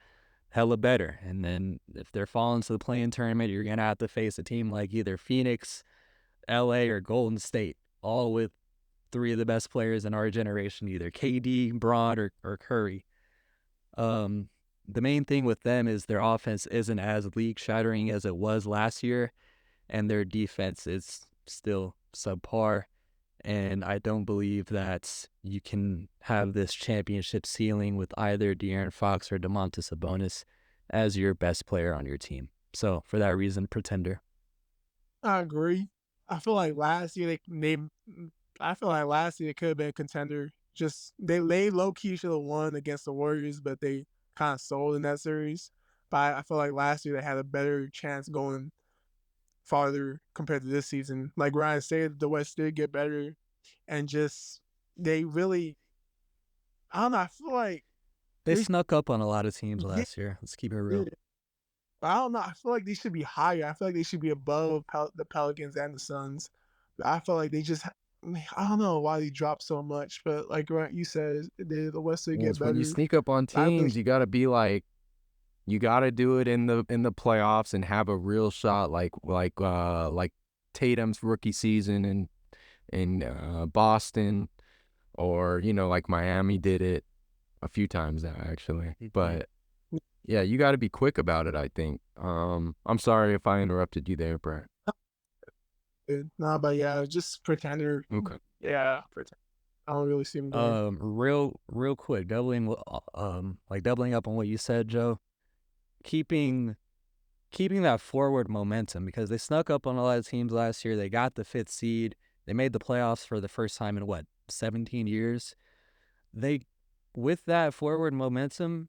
hella better. And then if they're falling to the play-in tournament, you're going to have to face a team like either Phoenix, LA, or Golden State, all with 3 of the best players in our generation, either KD, Braun, or Curry. The main thing with them is their offense isn't as league-shattering as it was last year, and their defense is still subpar. And I don't believe that you can have this championship ceiling with either De'Aaron Fox or Domantas Sabonis as your best player on your team. So for that reason, pretender. I agree. I feel like last year they could have been a contender. Just they low key should have won against the Warriors, but they kind of sold in that series. But I feel like last year they had a better chance going farther compared to this season. Like Ryan said, the West did get better, and just they really, I don't know. I feel like they snuck up on a lot of teams last year. Let's keep it real. Yeah. I don't know. I feel like they should be higher. I feel like they should be above the Pelicans and the Suns. But I feel like they just, I don't know why they dropped so much. But like you said, the West did get better. When you sneak up on teams, you got to be like, you got to do it in the playoffs and have a real shot, like Tatum's rookie season in Boston, or like Miami did it a few times now, actually. But yeah, you got to be quick about it, I think. I'm sorry if I interrupted you there, Brett. Nah, but yeah, just pretender. Okay. Yeah, pretender. I don't really see him going. Real quick, doubling up on what you said, Joe. Keeping that forward momentum, because they snuck up on a lot of teams last year. They got the 5th seed. They made the playoffs for the first time in 17 years. They, with that forward momentum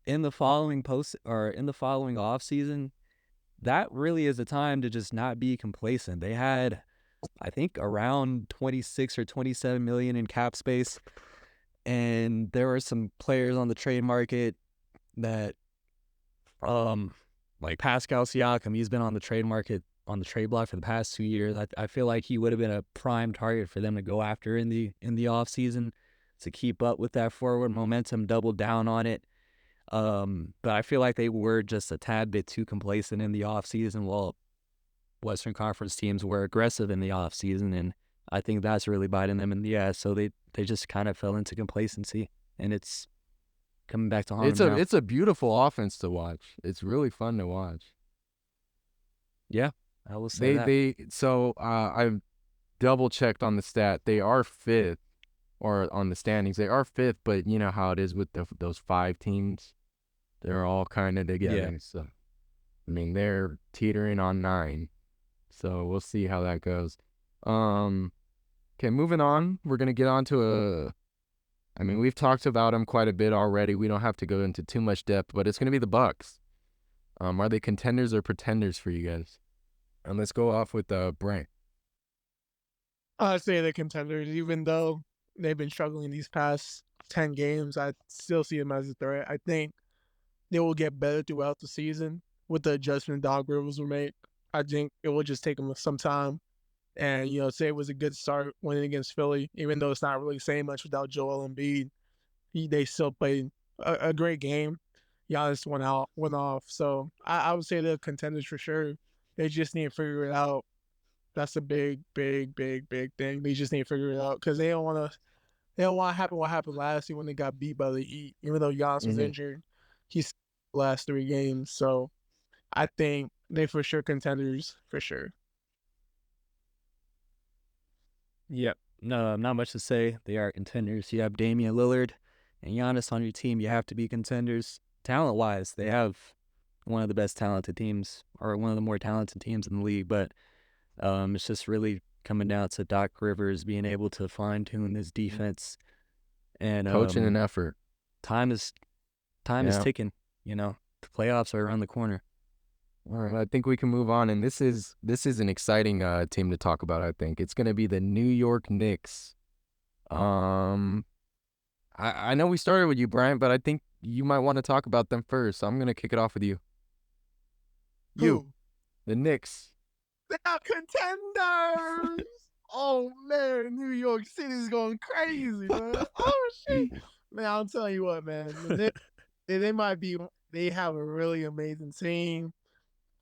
in the following off season, that really is the time to just not be complacent. They had, I think, around 26 or 27 million in cap space, and there were some players on the trade market that, like Pascal Siakam, he's been on the trade market, on the trade block for the past 2 years. I feel like he would have been a prime target for them to go after in the off season to keep up with that forward momentum, double down on it. But I feel like they were just a tad bit too complacent in the off season, while Western Conference teams were aggressive in the off season, and I think that's really biting them in the ass. So they just kind of fell into complacency, and it's coming back to haunt them now. It's a beautiful offense to watch. It's really fun to watch. Yeah, I will say that. I've double checked on the stat. They are 5th, or on the standings. They are 5th, but you know how it is with those 5 teams. They're all kind of together. Yeah. So, I mean, they're teetering on 9. So we'll see how that goes. Okay, moving on. We're gonna get on to we've talked about them quite a bit already. We don't have to go into too much depth, but it's gonna be the Bucks. Are they contenders or pretenders for you guys? And let's go off with Bryant. I'd say they're contenders, even though they've been struggling these past 10 games. I still see them as a threat. I think they will get better throughout the season with the adjustment Doc Rivers will make. I think it will just take them some time. And, say it was a good start winning against Philly, even though it's not really saying much without Joel Embiid. They still played a great game. Giannis went off. So I would say they're contenders for sure. They just need to figure it out. That's a big, big, big, big thing. They just need to figure it out because they don't want to happen what happened last year when they got beat by the Heat. Even though Giannis was injured, he's last 3 games. So I think they for sure contenders for sure. Yep. No, not much to say. They are contenders. You have Damian Lillard and Giannis on your team. You have to be contenders. Talent-wise, they have one of the best talented teams, or one of the more talented teams in the league. But it's just really coming down to Doc Rivers being able to fine-tune his defense. And coaching and effort. Time is ticking. The playoffs are around the corner. All right, I think we can move on, and this is an exciting team to talk about. I think it's going to be the New York Knicks. I know we started with you, Bryant, but I think you might want to talk about them first. So I'm going to kick it off with you. The Knicks. They're contenders. Oh man, New York City's going crazy, man. Oh shit, man! I'll tell you what, man. They might be. They have a really amazing team.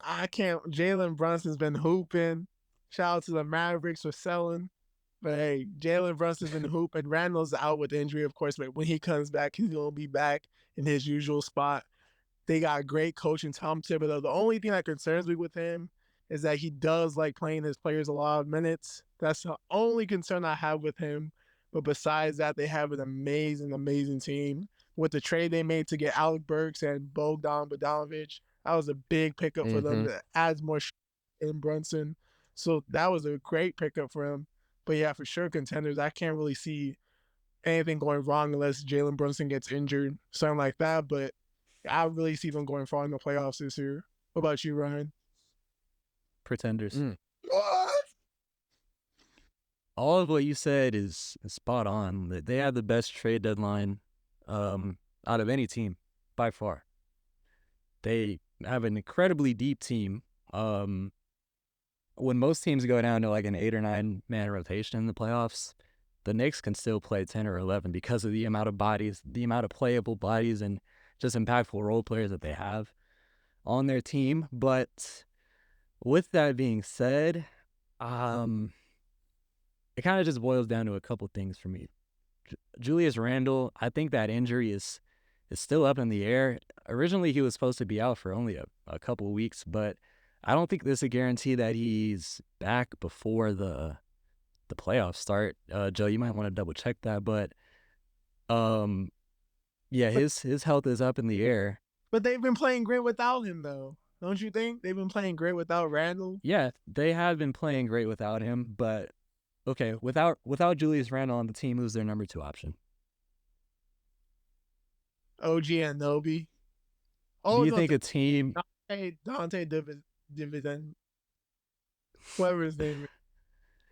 Jalen Brunson's been hooping. Shout out to the Mavericks for selling. But hey, Jalen Brunson's been hooping. Randall's out with injury, of course, but when he comes back, he's going to be back in his usual spot. They got great coaching, Tom Thibodeau. The only thing that concerns me with him is that he does like playing his players a lot of minutes. That's the only concern I have with him. But besides that, they have an amazing, amazing team. With the trade they made to get Alec Burks and Bogdan Bogdanovic, that was a big pickup for them that adds more in Brunson. So that was a great pickup for him. But yeah, for sure, contenders. I can't really see anything going wrong unless Jalen Brunson gets injured, something like that. But I really see them going far in the playoffs this year. What about you, Ryan? Pretenders. What? All of what you said is spot on. They have the best trade deadline out of any team by far. They have an incredibly deep team. When most teams go down to like an 8 or 9 man rotation in the playoffs, the Knicks can still play 10 or 11 because of the amount of bodies, the amount of playable bodies, and just impactful role players that they have on their team. But with that being said, it kind of just boils down to a couple things for me. Julius Randle, I think that injury is still up in the air. Originally, he was supposed to be out for only a couple of weeks, but I don't think there's a guarantee that he's back before the the playoffs start. Joe, you might want to double check that, but yeah, his health is up in the air. But they've been playing great without him, though. Don't you think? They've been playing great without Randall. Yeah, they have been playing great without him, but okay, without Julius Randle on the team, who's their number 2 option? OG and Nobi. Do Oh you no, think a team? Dante Dividend, whatever his name is.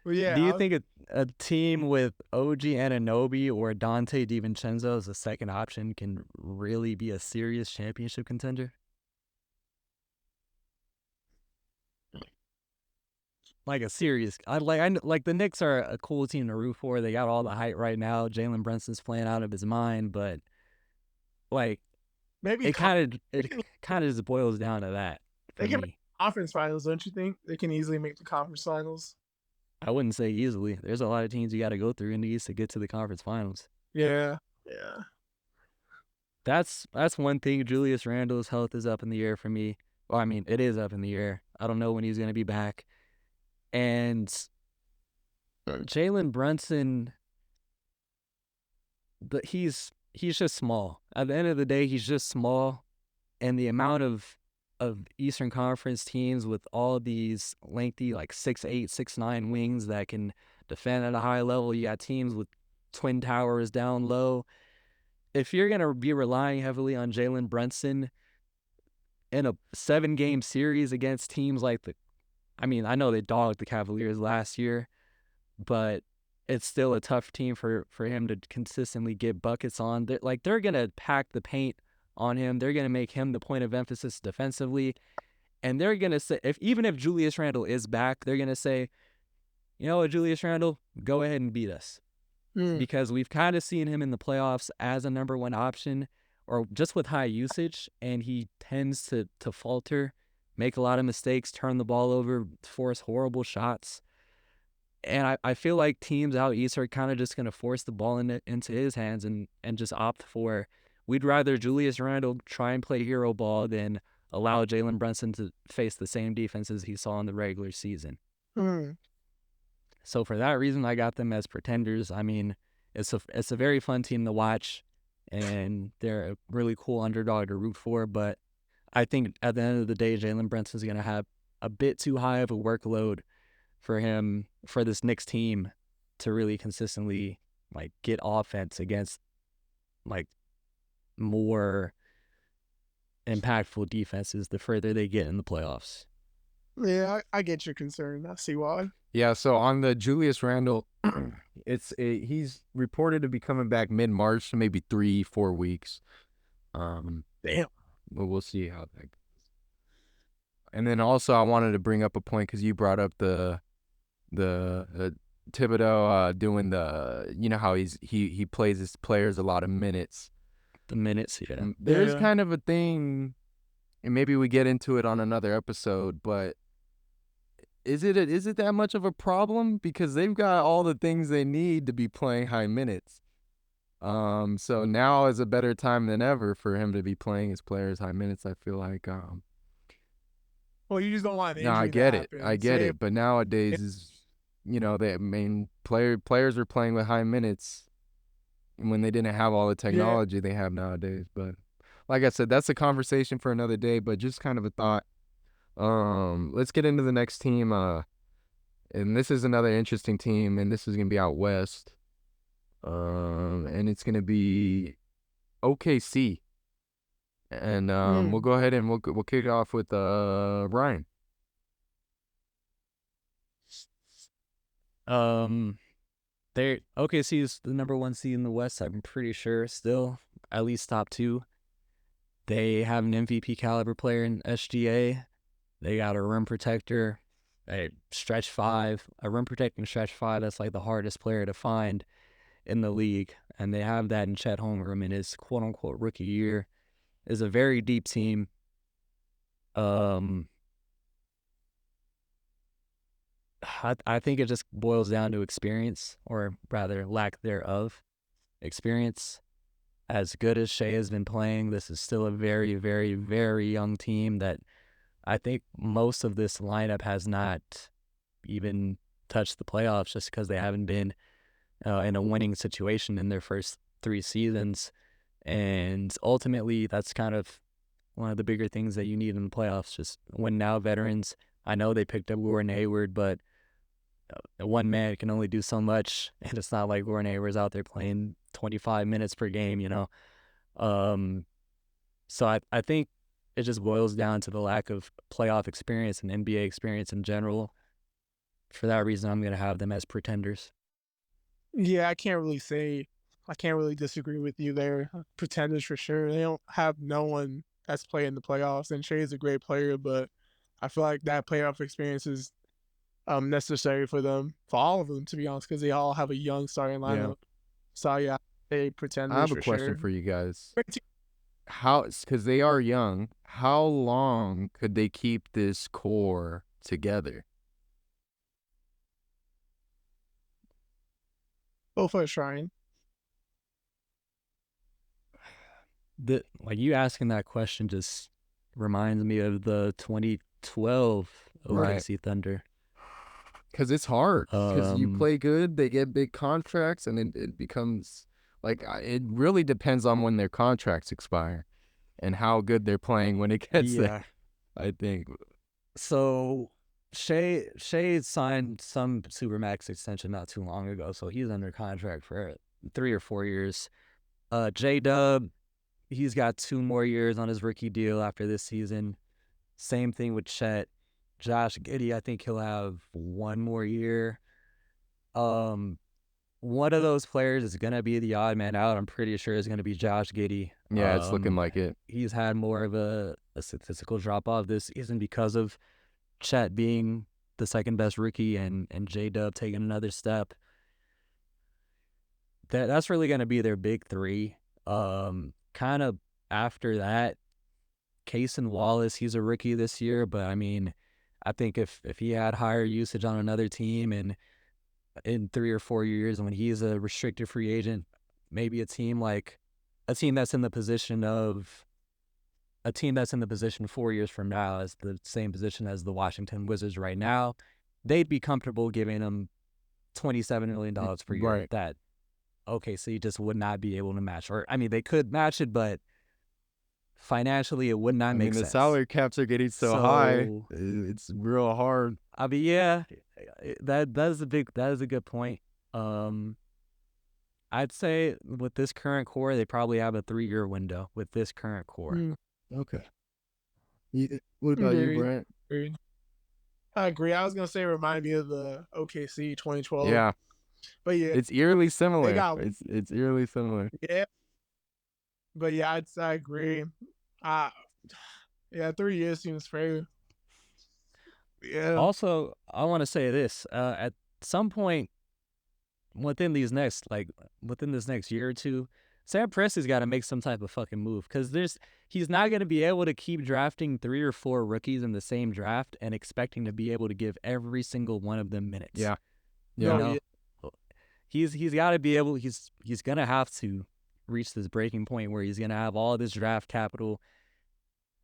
Well, Do you yeah, think a team with OG Anunoby or Dante DiVincenzo as a second option can really be a serious championship contender? Like a serious, I like the Knicks are a cool team to root for. They got all the hype right now. Jalen Brunson's playing out of his mind, but like maybe it kind they of just boils down to that for can make me. conference finals. Don't you think they can easily make the conference finals? I wouldn't say easily. There's a lot of teams you got to go through in the East to get to the conference finals. Yeah, yeah. That's one thing. Julius Randle's health is up in the air for me. Well, I mean, it is up in the air. I don't know when he's going to be back. And Jalen Brunson, he's just small. At the end of the day, he's just small. And the amount of Eastern Conference teams with all these lengthy, like 6'8", 6'9" wings that can defend at a high level. You got teams with twin towers down low. If you're going to be relying heavily on Jalen Brunson in a 7-game series against teams like I know they dogged the Cavaliers last year, but it's still a tough team for him to consistently get buckets on. They're going to pack the paint on him. They're going to make him the point of emphasis defensively. And they're going to say, even if Julius Randle is back, they're going to say, you know what, Julius Randle, go ahead and beat us. Because we've kind of seen him in the playoffs as a number 1 option or just with high usage, and he tends to falter, make a lot of mistakes, turn the ball over, force horrible shots. And I feel like teams out east are kind of just going to force the ball into his hands and just opt for, we'd rather Julius Randle try and play hero ball than allow Jalen Brunson to face the same defenses he saw in the regular season. So for that reason, I got them as pretenders. I mean, it's a very fun team to watch, and they're a really cool underdog to root for. But I think at the end of the day, Jalen Brunson's going to have a bit too high of a workload for this Knicks team to really consistently like get offense against like more impactful defenses the further they get in the playoffs. Yeah, I get your concern. I see why. Yeah, so on the Julius Randle, he's reported to be coming back mid-March, so maybe 3-4 weeks. Damn. We'll see how that goes. And then also I wanted to bring up a point because you brought up the Thibodeau doing how he plays his players a lot of minutes. The minutes, yeah. There's kind of a thing, and maybe we get into it on another episode, but is it that much of a problem? Because they've got all the things they need to be playing high minutes. So now is a better time than ever for him to be playing his players high minutes, I feel like. Well, you just don't want an No, injury I get it. But nowadays the main players are playing with high minutes when they didn't have all the technology they have nowadays. But like I said, that's a conversation for another day, but just kind of a thought. Let's get into the next team. And this is another interesting team, and this is gonna be out west. And it's gonna be OKC. And we'll go ahead and we'll kick it off with Ryan. OKC is the number 1 seed in the West. I'm pretty sure still, at least top 2. They have an MVP caliber player in SGA. They got a rim protector, a stretch 5, a rim protecting stretch 5. That's like the hardest player to find in the league. And they have that in Chet Holmgren in his quote unquote rookie year. Is a very deep team. I think it just boils down to experience, or rather lack thereof experience. As good as Shea has been playing, this is still a very, very, very young team that I think most of this lineup has not even touch the playoffs just because they haven't been in a winning situation in their first 3 seasons. And ultimately, that's kind of one of the bigger things that you need in the playoffs. Just win now veterans. I know they picked up Gordon Hayward, but one man can only do so much, and it's not like Gordon Hayward's out there playing 25 minutes per game, you know. So I think it just boils down to the lack of playoff experience and NBA experience in general. For that reason, I'm going to have them as pretenders. Yeah, I can't really disagree with you there. Pretenders for sure. They don't have no one that's playing the playoffs, and Shea's a great player, but I feel like that playoff experience is necessary for them, for all of them, to be honest, because they all have a young starting lineup. So yeah, they I pretenders have a for question sure. for you guys. Because they are young, how long could they keep this core together? Go for a Shrine. Like you asking that question just reminds me of the 2012 Right. OKC Thunder. Because it's hard. Because you Um, play good, they get big contracts, and it becomes like it really depends on when their contracts expire and how good they're playing when it gets there. I think. So Shea signed some Supermax extension not too long ago, so he's under contract for 3 or 4 years. J-Dub, he's got 2 more years on his rookie deal after this season. Same thing with Chet. Josh Giddey, I think he'll have 1 more year. One of those players is going to be the odd man out. I'm pretty sure it's going to be Josh Giddey. Yeah, it's looking like it. He's had more of a statistical drop-off this season because of Chet being the second best rookie and J-Dub taking another step. That's really going to be their big 3. Kind of after that, Cason Wallace, he's a rookie this year, but I mean, I think if he had higher usage on another team and in 3 or 4 years when he's a restricted free agent, maybe a team that's in the position 4 years from now as the same position as the Washington Wizards right now, they'd be comfortable giving him $27 million per year. Right. That OKC just would not be able to match. Or, I mean, they could match it, but financially it would not make sense. The salary caps are getting so high. It's real hard. I mean, yeah, that is a good point. I'd say with this current core, they probably have a 3-year window with this current core. Okay. What about you, Brent? I agree. I was gonna say remind me of the OKC 2012. Yeah. But yeah, it's eerily similar. It's eerily similar. Yeah. But yeah, I agree. Yeah, 3 years seems fair. Yeah. Also, I want to say this: at some point within this next year or two, Sam Presti's got to make some type of fucking move because he's not going to be able to keep drafting 3 or 4 rookies in the same draft and expecting to be able to give every single one of them minutes. Yeah. He's got to be able. He's gonna have to reach this breaking point where he's gonna have all this draft capital.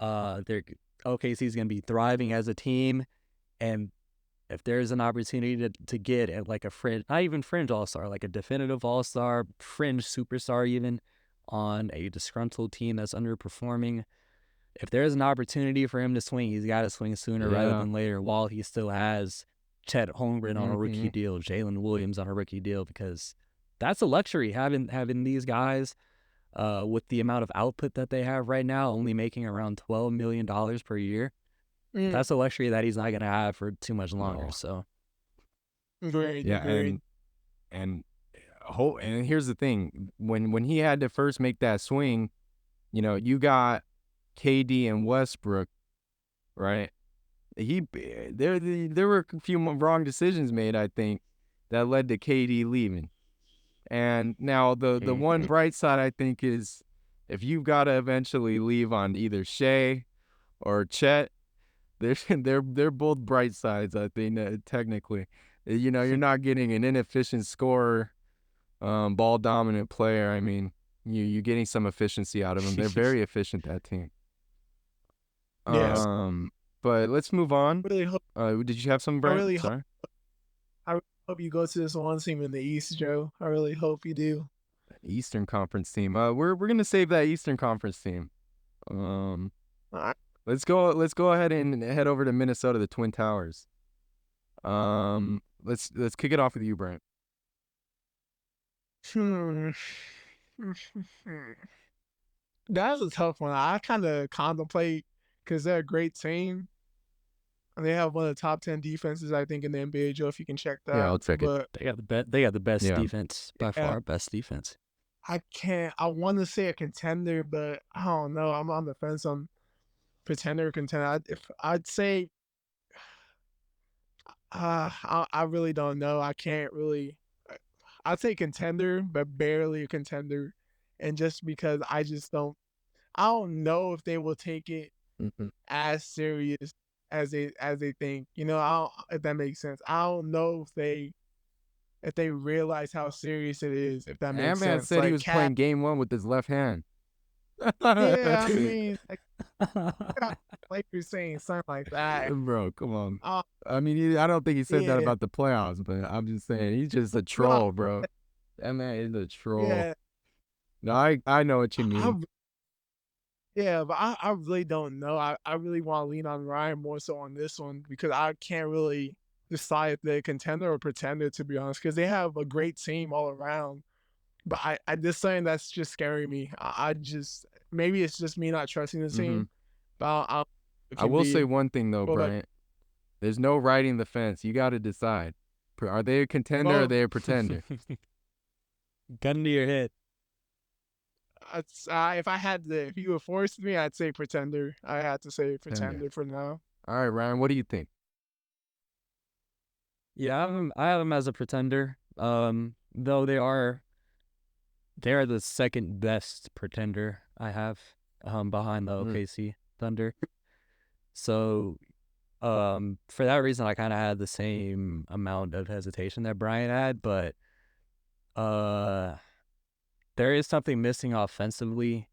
OKC's gonna be thriving as a team, and if there's an opportunity to get at like a fringe, not even fringe all-star, like a definitive all-star, fringe superstar even, on a disgruntled team that's underperforming, if there's an opportunity for him to swing, he's got to swing sooner rather than later while he still has Chet Holmgren on a rookie deal, Jalen Williams on a rookie deal, because that's a luxury having these guys with the amount of output that they have right now, only making around $12 million per year. That's a luxury that he's not going to have for too much longer. No. So, Agreed. And here's the thing: when he had to first make that swing, you got KD and Westbrook, right? There were a few wrong decisions made, I think, that led to KD leaving. And now the one bright side, I think, is if you've got to eventually leave on either Shea or Chet, they're both bright sides, I think, technically. You're not getting an inefficient scorer, ball dominant player. I mean, you're getting some efficiency out of them. They're very efficient, that team. Yes. But let's move on. Really hope. Did you have some, Brent? I hope you go to this one team in the East, Joe. I really hope you do. Eastern Conference team. We're gonna save that Eastern Conference team. All right. Let's go ahead and head over to Minnesota, the Twin Towers. Let's kick it off with you, Brent. That's a tough one. I kind of contemplate because they're a great team and they have one of the top 10 defenses, I think, in the NBA, Joe, if you can check Yeah, that. I'll check it. But They got the best Yeah. defense by Yeah. far, best defense. I want to say a contender, but I don't know. I'm on the fence on pretender or contender. I'd say, I really don't know. I can't really. I'd say contender, but barely a contender, and just because I don't know if they will take it Mm-hmm. as serious as they think. You know, I don't, if that makes sense. I don't know if they realize how serious it is. If that makes Man sense. said he Like was Cat, playing game one with his left hand. yeah. I mean, like you're saying something like that. Bro, come on. Uh, I mean, I don't think he said that yeah. about the playoffs, but I'm just saying he's just a No, troll, bro. That man is a troll. yeah. No, I know what you mean. Yeah, but I really don't know. I really want to lean on Ryan more so on this one because I can't really decide if they're a contender or pretender, to be honest, because they have a great team all around. But I just saying that's just scaring me. I just maybe it's just me not trusting the team. But it I can will be. say one thing though, But Bryant. There's no riding the fence. You got to decide. Are they a contender or are both. they a pretender? Gun to your head. If I had to, if you were forced me, I'd say pretender. I had to say pretender for now. All right, Ryan, what do you think? Yeah, I have them as a pretender. Though they're the second best pretender I have, behind the OKC Thunder. So, for that reason, I kind of had the same amount of hesitation that Brian had, but there is something missing offensively.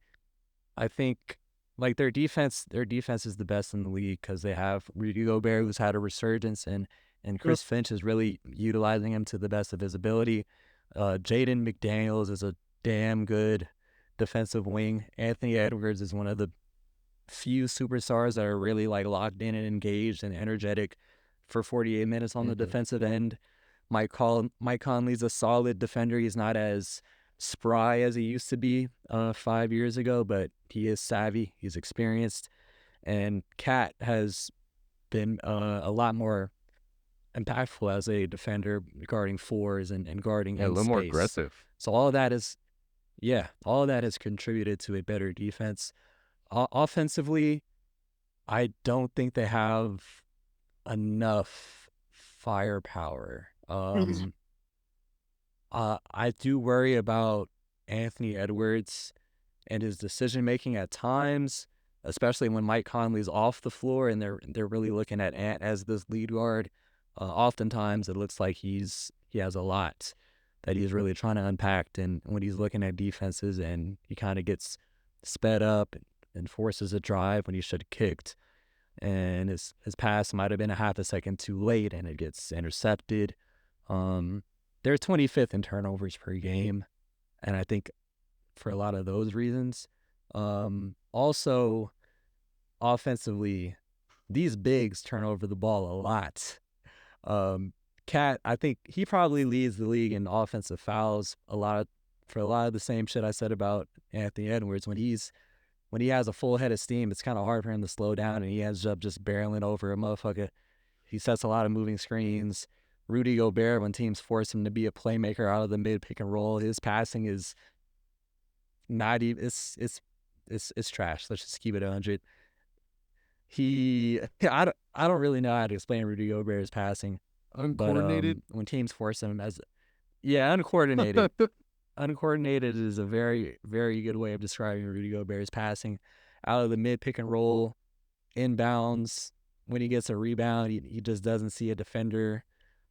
I think like their defense is the best in the league because they have Rudy Gobert, who's had a resurgence, and Chris Finch is really utilizing him to the best of his ability. Jaden McDaniels is a damn good defensive wing. Anthony Edwards is one of the few superstars that are really like locked in and engaged and energetic for 48 minutes on the defensive end. Mike Conley's a solid defender. He's not as spry as he used to be 5 years ago, but he is savvy. He's experienced. And Cat has been a lot more impactful as a defender guarding fours and guarding a little more space. aggressive. So all of that has contributed to a better defense. Offensively, I don't think they have enough firepower. I do worry about Anthony Edwards and his decision making at times, especially when Mike Conley's off the floor and they're really looking at Ant as this lead guard. Oftentimes it looks like he has a lot that he's really trying to unpack, and when he's looking at defenses and he kind of gets sped up and forces a drive when he should have kicked, and his pass might have been a half a second too late and it gets intercepted. They're 25th in turnovers per game, and I think for a lot of those reasons. Also, offensively, these bigs turn over the ball a lot. Cat, I think he probably leads the league in offensive fouls for a lot of the same shit I said about Anthony Edwards. When he has a full head of steam, it's kind of hard for him to slow down, and he ends up just barreling over a motherfucker. He sets a lot of moving screens. Rudy Gobert, when teams force him to be a playmaker out of the mid pick and roll, his passing is not even. It's trash. Let's just keep it 100. I don't really know how to explain Rudy Gobert's passing. Uncoordinated. But when teams force him uncoordinated. Uncoordinated is a very, very good way of describing Rudy Gobert's passing. Out of the mid pick and roll, inbounds, when he gets a rebound, he just doesn't see a defender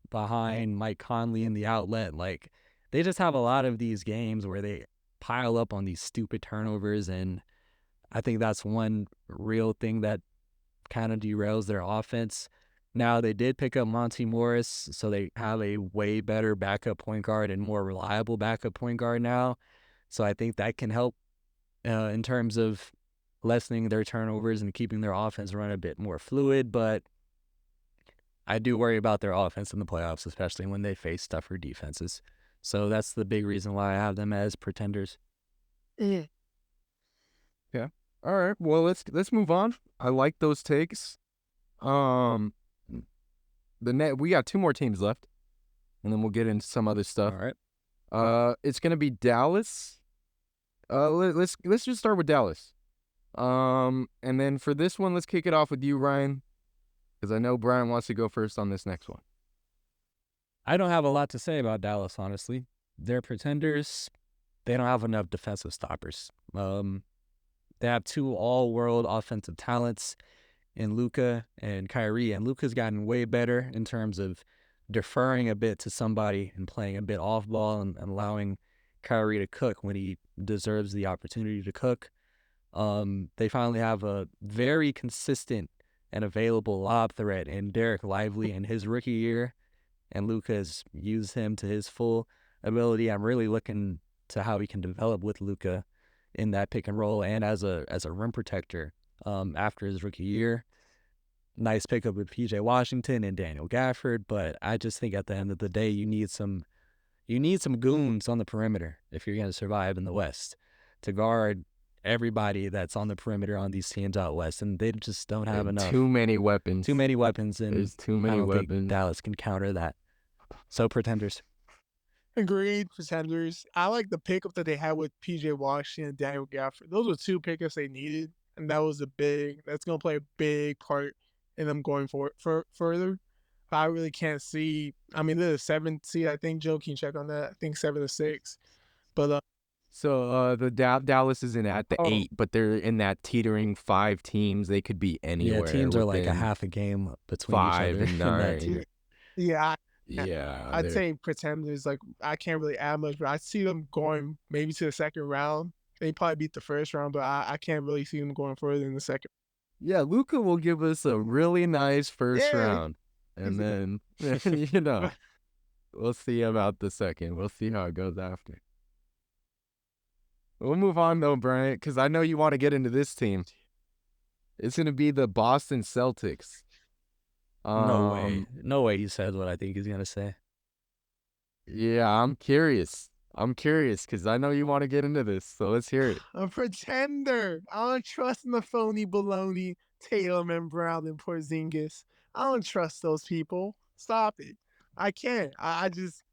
behind Mike Conley in the outlet. Like, they just have a lot of these games where they pile up on these stupid turnovers, and I think that's one real thing that kind of derails their offense. Now, they did pick up Monty Morris, so they have a way better backup point guard and more reliable backup point guard now. So I think that can help in terms of lessening their turnovers and keeping their offense run a bit more fluid. But I do worry about their offense in the playoffs, especially when they face tougher defenses. So that's the big reason why I have them as pretenders. Yeah. All right. Well, let's move on. I like those takes. We got 2 more teams left, and then we'll get into some other stuff. All right. It's gonna be Dallas. Let's just start with Dallas. And then for this one, let's kick it off with you, Ryan, because I know Brian wants to go first on this next one. I don't have a lot to say about Dallas, honestly. They're pretenders. They don't have enough defensive stoppers. They have 2 all-world offensive talents in Luka and Kyrie, and Luka's gotten way better in terms of deferring a bit to somebody and playing a bit off ball and allowing Kyrie to cook when he deserves the opportunity to cook. They finally have a very consistent and available lob threat in Derek Lively in his rookie year, and Luka has used him to his full ability. I'm really looking to how he can develop with Luka in that pick and roll and as a rim protector after his rookie year. Nice pickup with PJ Washington and Daniel Gafford, but I just think at the end of the day you need some goons on the perimeter if you're going to survive in the West to guard everybody that's on the perimeter on these teams out West, and they just don't have enough. Too many weapons. And There's too many I don't weapons. think Dallas can counter that. So pretenders. Agreed, pretenders. I like the pickup that they had with PJ Washington and Daniel Gafford. Those were 2 pickups they needed, and that's going to play a big part in them going further. But I really can't see. I mean, they're the 7th seed. I think Joe can check on that. I think 7 to 6. But So the Dallas is at the 8, but they're in that teetering 5 teams. They could be anywhere. Yeah, teams are like a half a game between 5 each other. and 9. Yeah, Yeah, I'd say pretenders. Like, I can't really add much, but I see them going maybe to the 2nd round. They probably beat the 1st round, but I can't really see them going further in the 2nd. Yeah, Luka will give us a really nice first Yeah. round, and then we'll see about the 2nd. We'll see how it goes after. We'll move on though, Bryant, because I know you want to get into this team. It's gonna be the Boston Celtics. No way he said what I think he's gonna say. Yeah, I'm curious because I know you want to get into this, so let's hear it. A pretender. I don't trust in the phony baloney Tatum and Brown and Porzingis. I don't trust those people. Stop it. I can't. I just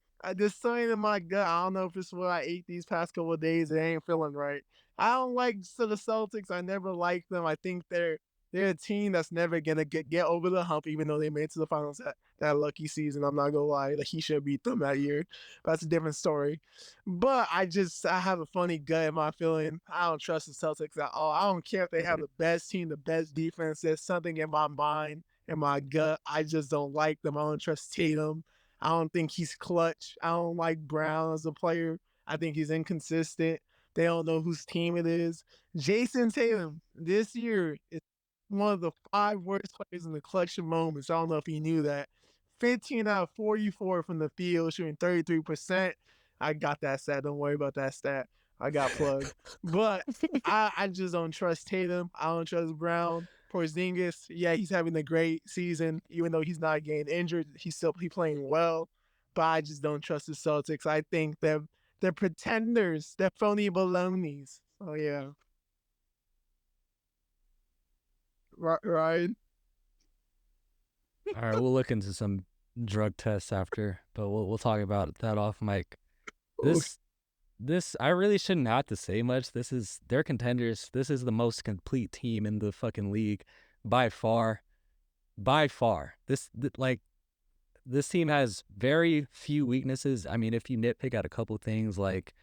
something in my gut. I don't know if it's what I ate these past couple of days. It ain't feeling right. I don't like the Celtics. I never liked them. I think they're a team that's never gonna get over the hump, even though they made it to the finals that lucky season. I'm not gonna lie, like, he should beat them that year. But that's a different story. But I have a funny gut in my feeling. I don't trust the Celtics at all. I don't care if they have the best team, the best defense. There's something in my mind, in my gut. I just don't like them. I don't trust Tatum. I don't think he's clutch. I don't like Brown as a player. I think he's inconsistent. They don't know whose team it is. Jason Tatum this year is one of the 5 worst players in the clutch of moments. I don't know if you knew that. 15 out of 44 from the field, shooting 33%. I got that stat. Don't worry about that stat. I got plugged. But I just don't trust Tatum. I don't trust Brown. Porzingis, yeah, he's having a great season. Even though he's not getting injured, he's playing well. But I just don't trust the Celtics. I think they're pretenders. They're phony balonies. Oh, yeah. Right. All right, we'll look into some drug tests after, but we'll talk about that off mic. This I really shouldn't have to say much. They're contenders. This is the most complete team in the fucking league by far. This team has very few weaknesses. I mean, if you nitpick at a couple things, like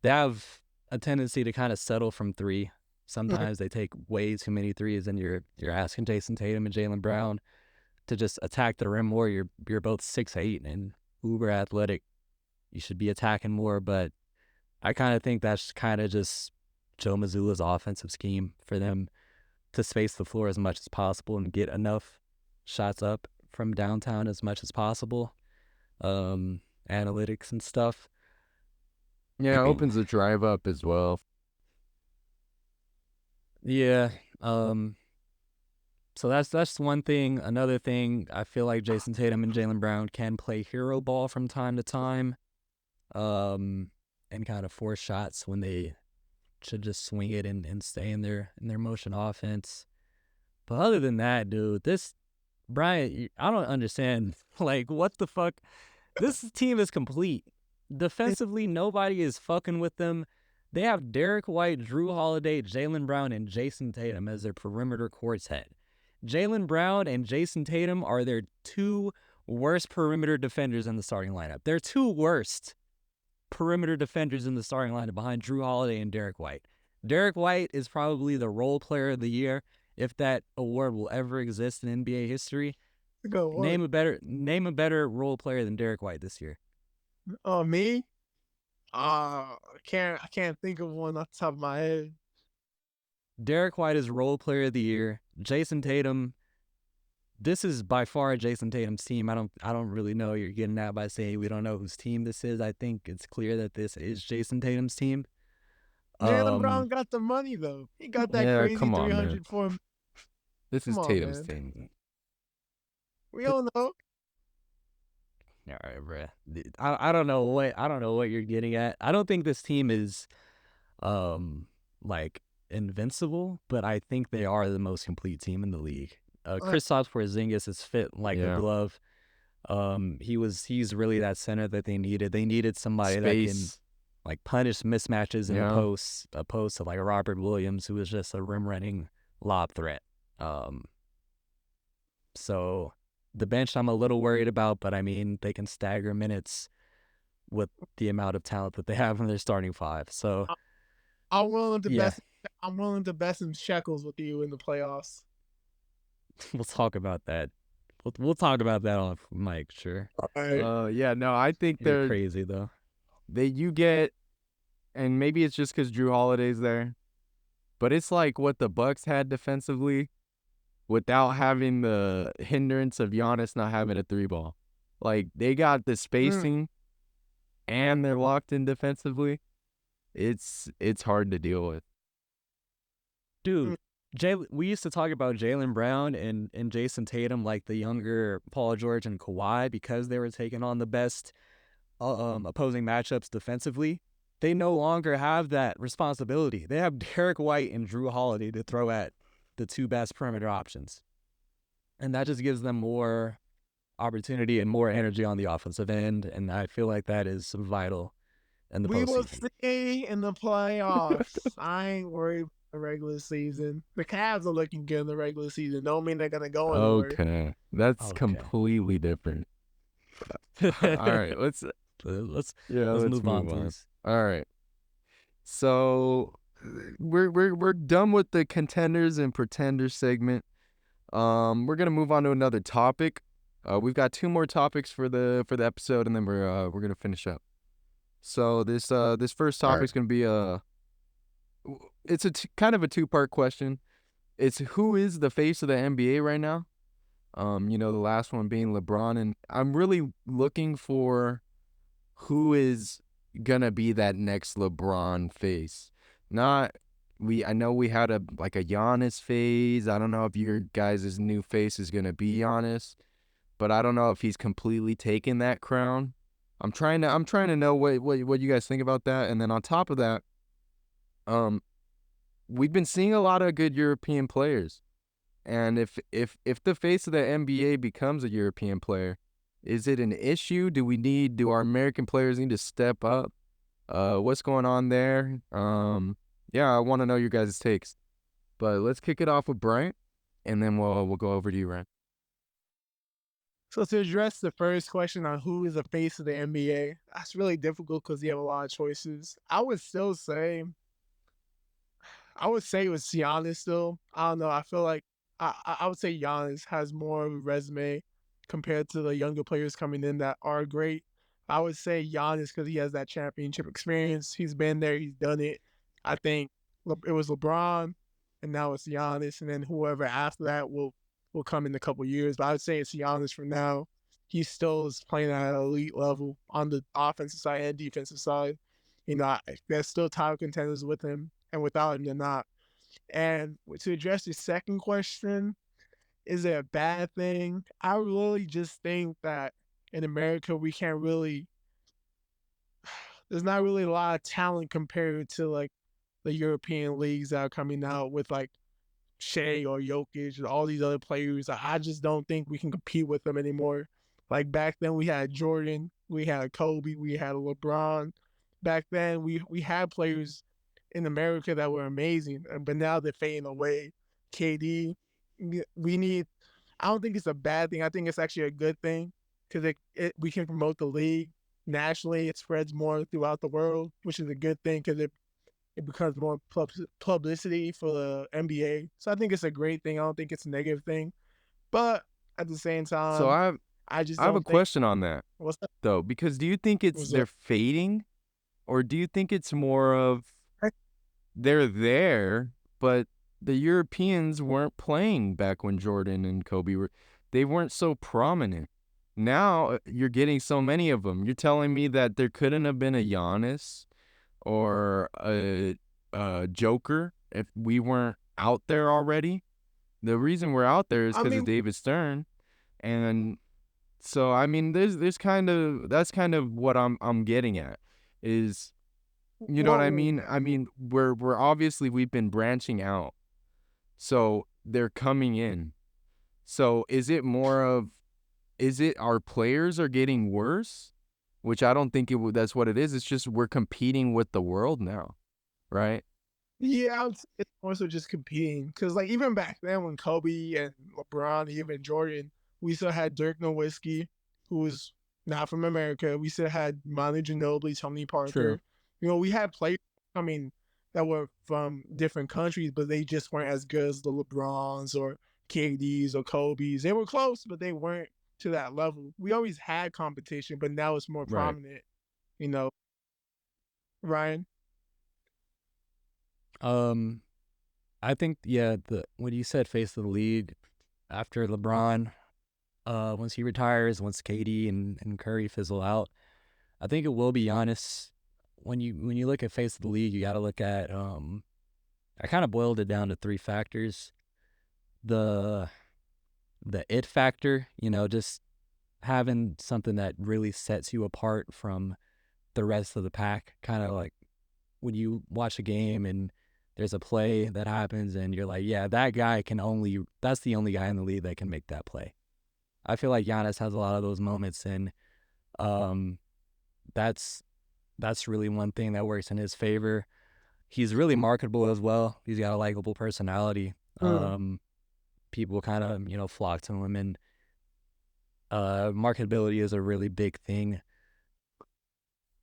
they have a tendency to kind of settle from 3. Sometimes they take way too many threes, and you're asking Jason Tatum and Jaylen Brown to just attack the rim more. You're both 6'8" and uber athletic. You should be attacking more, but I kind of think that's kind of just Joe Mazzulla's offensive scheme for them to space the floor as much as possible and get enough shots up. from downtown as much as possible. Analytics and stuff. Yeah, opens the drive up as well. Yeah. So that's one thing. Another thing, I feel like Jason Tatum and Jaylen Brown can play hero ball from time to time, and kind of force shots when they should just swing it and stay in their motion offense. But other than that, dude, this Bryant, I don't understand. Like, what the fuck? This team is complete. Defensively, nobody is fucking with them. They have Derek White, Drew Holiday, Jaylen Brown, and Jason Tatum as their perimeter quartet. Jaylen Brown and Jason Tatum are their two worst perimeter defenders in the starting lineup. They're two worst perimeter defenders in the starting lineup behind Drew Holiday and Derek White. Derek White is probably the role player of the year, if that award will ever exist in NBA history. Name a better role player than Derek White this year. Oh, me? I can't think of one off the top of my head. Derek White is role player of the year. Jason Tatum, this is by far Jason Tatum's team. I don't really know what you're getting at by saying we don't know whose team this is. I think it's clear that this is Jason Tatum's team. Jaylen Brown got the money though. He got that crazy come on, 300 for him. This is Come on, Tatum's man. team. We don't know. All right, bruh. I don't know what you're getting at. I don't think this team is like invincible, but I think they are the most complete team in the league. Kristaps Porzingis is fit like a glove. He's really that center that they needed. They needed somebody that can like punish mismatches in the post, opposed to like Robert Williams, who was just a rim running lob threat. So the bench I'm a little worried about, but I mean they can stagger minutes with the amount of talent that they have in their starting five. So I'm willing to bet some shekels with you in the playoffs. We'll talk about that. We'll talk about that off mic, sure. Yeah, no, I think they're crazy though. And maybe it's just because Drew Holiday's there, but it's like what the Bucks had defensively without having the hindrance of Giannis not having a three ball. Like, they got the spacing and they're locked in defensively. It's hard to deal with. Dude, we used to talk about Jaylen Brown and Jason Tatum like the younger Paul George and Kawhi because they were taking on the best opposing matchups defensively. They no longer have that responsibility. They have Derek White and Drew Holiday to throw at the two best perimeter options. And that just gives them more opportunity and more energy on the offensive end. And I feel like that is vital in the postseason. We will see in the playoffs. I ain't worried about the regular season. The Cavs are looking good in the regular season. Don't mean they're going to go anywhere. Okay. That's completely different. All right. Let's move on. All right. So we're done with the contenders and pretenders segment. We're gonna move on to another topic. We've got two more topics for the episode, and then we're gonna finish up. So this first topic is gonna be it's kind of a two-part question. It's who is the face of the NBA right now? The last one being LeBron, and I'm really looking for who is gonna be that next LeBron face. I know we had a Giannis phase. I don't know if your guys' new face is gonna be Giannis, but I don't know if he's completely taken that crown. I'm trying to know what you guys think about that. And then on top of that, we've been seeing a lot of good European players. And if the face of the NBA becomes a European player, is it an issue? Do our American players need to step up? What's going on there? Yeah, I want to know your guys' takes. But let's kick it off with Bryant, and then we'll go over to you, Ryan. So to address the first question on who is the face of the NBA, that's really difficult because you have a lot of choices. I would say it was Giannis still. I don't know. I feel like I would say Giannis has more of a resume compared to the younger players coming in that are great. I would say Giannis because he has that championship experience. He's been there. He's done it. I think it was LeBron, and now it's Giannis, and then whoever after that will will come in a couple years. But I would say it's Giannis for now. He still is playing at an elite level on the offensive side and defensive side. There's still title contenders with him, and without him, they're not. And to address the second question, is it a bad thing? I really just think that in America, we can't really, there's not really a lot of talent compared to like the European leagues that are coming out with like Shea or Jokic and all these other players. I just don't think we can compete with them anymore. Like back then, we had Jordan, we had Kobe, we had LeBron. Back then, we had players in America that were amazing, but now they're fading away. KD, we need. I don't think it's a bad thing. I think it's actually a good thing because we can promote the league nationally. It spreads more throughout the world, which is a good thing because it becomes more publicity for the NBA. So I think it's a great thing. I don't think it's a negative thing. But at the same So time, I just I have a don't think. question on that What's that? though, because do you think it's What's they're up? fading, or do you think it's more of they're there, but the Europeans weren't playing back when Jordan and Kobe were, they weren't so prominent. Now you're getting so many of them. You're telling me that there couldn't have been a Giannis or a Joker if we weren't out there already? The reason we're out there is I because of mean, David Stern, and so I mean, there's kind of that's kind of what I'm getting at, is you know what I well, mean? I mean, we're obviously we've been branching out, so they're coming in. So is it our players are getting worse? Which I don't think that's what it is. It's just we're competing with the world now, right? yeah, I would say it's more so just competing. Because, like, even back then when Kobe and LeBron, even Jordan, we still had Dirk Nowitzki, who was not from America. We still had Manu Ginobili, Tony True. Parker. We had players, I mean, that were from different countries, but they just weren't as good as the LeBrons or KDs or Kobe's. They were close, but they weren't to that level. We always had competition, but now it's more Right. prominent, you know, Ryan. Um, I think yeah, the when you said face of the league after LeBron, once he retires, once KD and Curry fizzle out, I think it will be Giannis. When you look at face of the league, you got to look at I kind of boiled it down to three factors. The the it factor, just having something that really sets you apart from the rest of the pack. Kind of like when you watch a game and there's a play that happens and you're like, yeah, that's the only guy in the league that can make that play. I feel like Giannis has a lot of those moments, and um, that's really one thing that works in his favor. He's really marketable as well. He's got a likable personality. Mm. People kind of flock to him, and marketability is a really big thing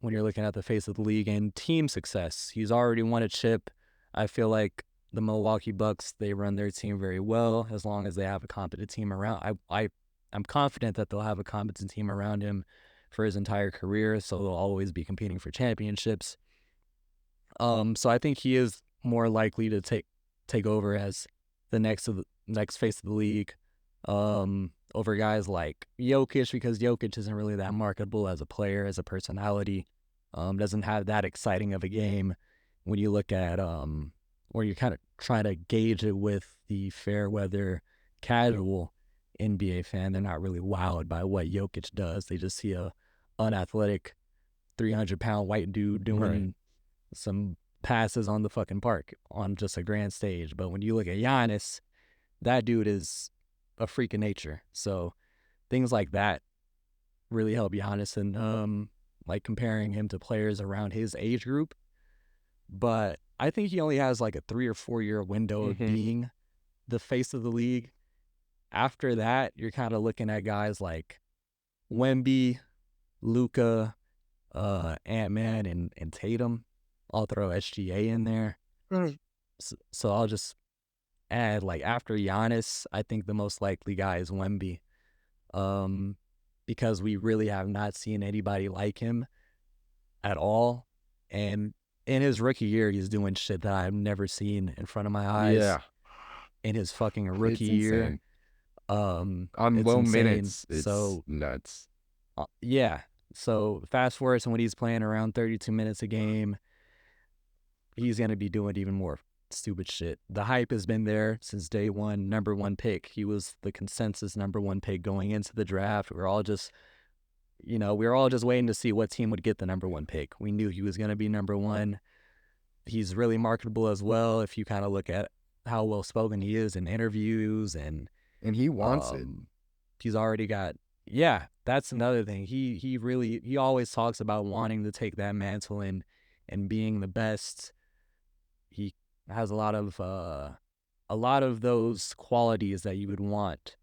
when you're looking at the face of the league. And team success. He's already won a chip. I feel like the Milwaukee Bucks, they run their team very well as long as they have a competent team around. I'm confident that they'll have a competent team around him for his entire career, so they'll always be competing for championships. So I think he is more likely to take over as the next face of the league, over guys like Jokic, because Jokic isn't really that marketable as a player, as a personality. Doesn't have that exciting of a game. When you look at or you're kind of trying to gauge it with the fair weather casual NBA fan, they're not really wowed by what Jokic does. They just see a unathletic 300-pound white dude doing some passes on the fucking park on just a grand stage. But when you look at Giannis, that dude is a freak of nature. So things like that really help Giannis, and like comparing him to players around his age group. But I think he only has like a 3 or 4 year window of being the face of the league. After that, you're kind of looking at guys like Wemby, Luka, Ant-Man, and Tatum. I'll throw SGA in there. Mm. So I'll just add, like, after Giannis, I think the most likely guy is Wemby, because we really have not seen anybody like him at all. And in his rookie year, he's doing shit that I've never seen in front of my eyes. Yeah. In his fucking rookie It's year, insane. On It's low insane. minutes, it's So nuts. yeah. So fast forward to when he's playing around 32 minutes a game, he's gonna be doing even more stupid shit. The hype has been there since day one. Number one pick. He was the consensus number one pick going into the draft. We were all just waiting to see what team would get the number one pick. We knew he was gonna be number one. He's really marketable as well. If you kind of look at how well spoken he is in interviews, and he wants it. He's already got. Yeah, that's another thing. He always talks about wanting to take that mantle and being the best. He has a lot of those qualities that you would want,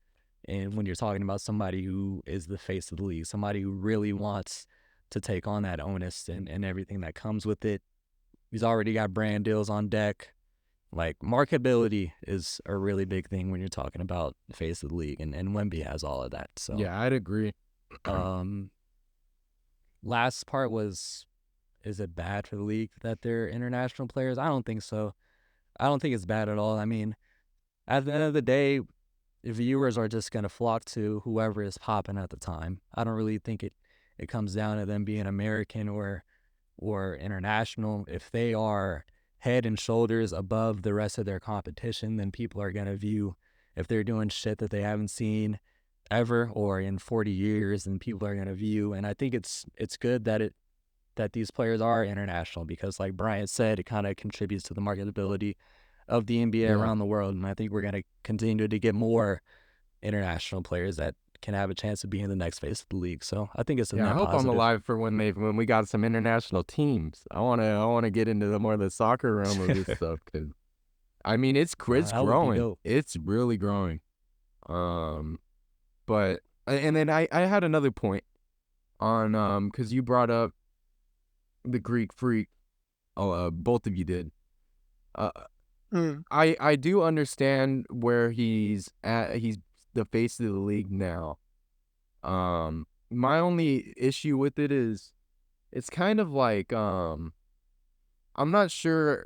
and when you're talking about somebody who is the face of the league, somebody who really wants to take on that onus and everything that comes with it. He's already got brand deals on deck. Like, marketability is a really big thing when you're talking about the face of the league, and Wemby has all of that. So Yeah, I'd agree. Last part was, is it bad for the league that they're international players? I don't think so. I don't think it's bad at all. I mean, at the end of the day, viewers are just gonna flock to whoever is popping at the time. I don't really think it comes down to them being American or international. If they are head and shoulders above the rest of their competition, then people are going to view. If they're doing shit that they haven't seen ever or in 40 years, then people are going to view. And I think it's good that these players are international, because like Bryant said, it kind of contributes to the marketability of the NBA around the world. And I think we're going to continue to get more international players that can have a chance of being the next face of the league. So I think it's a net I hope positive. I'm alive for when we got some international teams. I wanna get into the more of the soccer realm of this stuff, because I mean it's growing. It's really growing. But and then I had another point on because you brought up the Greek Freak. Both of you did. I do understand where he's at. He's the face of the league now. My only issue with it is it's kind of like I'm not sure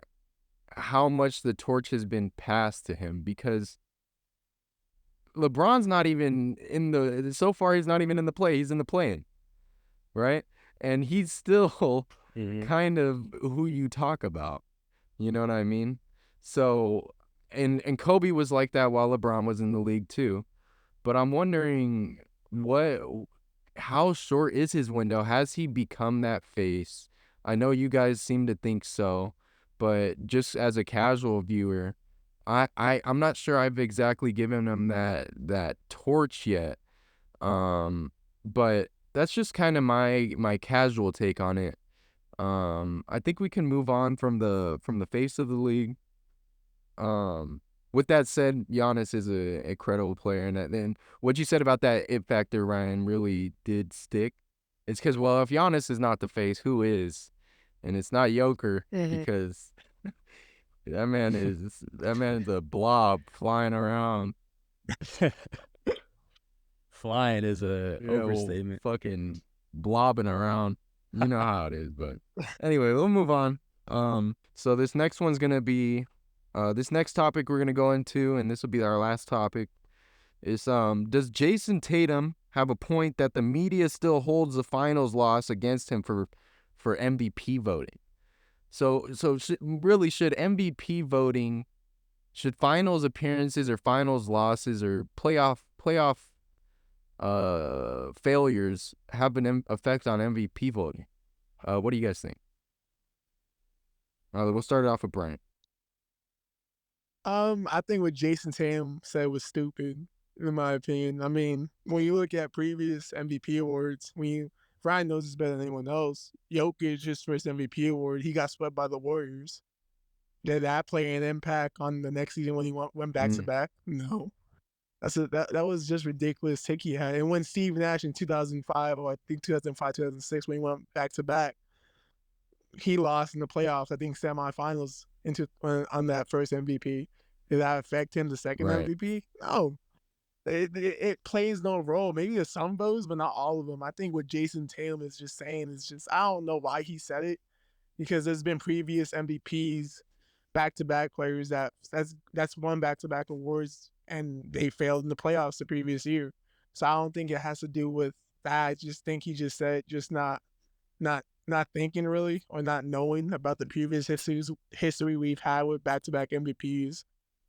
how much the torch has been passed to him, because LeBron's not even so far he's not even in the play. He's in the play-in, right? And he's still kind of who you talk about. You know what I mean? So and Kobe was like that while LeBron was in the league too. But I'm wondering how short is his window? Has he become that face? I know you guys seem to think so, but just as a casual viewer, I'm not sure I've exactly given him that torch yet. But that's just kind of my casual take on it. I think we can move on from the face of the league. With that said, Giannis is a incredible player, and then what you said about that it factor, Ryan, really did stick. It's because, well, if Giannis is not the face, who is? And it's not Joker, because that man is a blob flying around. Flying is a overstatement. Fucking blobbing around. You know how it is, but anyway, we'll move on. So this next one's gonna be this next topic we're gonna go into, and this will be our last topic, is does Jason Tatum have a point that the media still holds the finals loss against him for MVP voting? So should MVP voting, should finals appearances or finals losses or playoff failures have an effect on MVP voting? What do you guys think? We'll start it off with Bryant. I think what Jason Tatum said was stupid, in my opinion. I mean, when you look at previous MVP awards, Ryan knows this better than anyone else. Jokic, his first MVP award, he got swept by the Warriors. Did that play an impact on the next season when he went back to back? No. That was just ridiculous take he had. And when Steve Nash in 2005, or I think 2005, 2006, when he went back to back, he lost in the playoffs, I think semifinals on that first MVP. Did that affect him the second MVP? No. It plays no role. Maybe some votes, but not all of them. I think what Jason Tatum is just saying is just, I don't know why he said it, because there's been previous MVPs back-to-back players that's won back-to-back awards and they failed in the playoffs the previous year. So I don't think it has to do with that. I just think he just said just not thinking really or not knowing about the previous history we've had with back-to-back MVPs.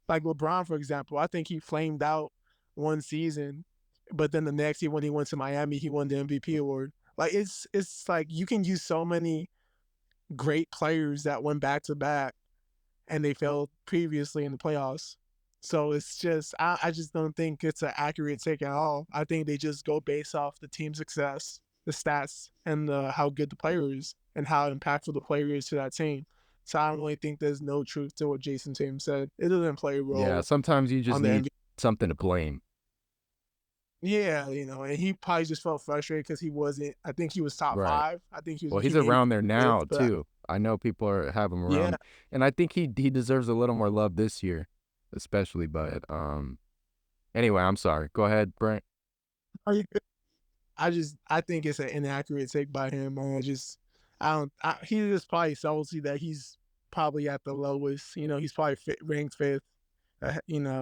Like LeBron, for example, I think he flamed out one season, but then the next year when he went to Miami, he won the MVP award. Like it's like you can use so many great players that went back to back and they failed previously in the playoffs. So it's just I just don't think it's an accurate take at all. I think they just go based off the team success, the stats, and how good the player is and how impactful the player is to that team. So I don't really think there's no truth to what Jason Tatum said. It doesn't play a Yeah, role sometimes you just on the need NBA. something to blame. Yeah, and he probably just felt frustrated because he wasn't. I think he was top Right. five. I think Well, he he's made around there fifth, now but too. I know people have him yeah, around, and I think he deserves a little more love this year, especially. But anyway, I'm sorry. Go ahead, Brent. are you I think it's an inaccurate take by him. I don't. He just probably salty that he's probably at the lowest. He's probably ranked fifth.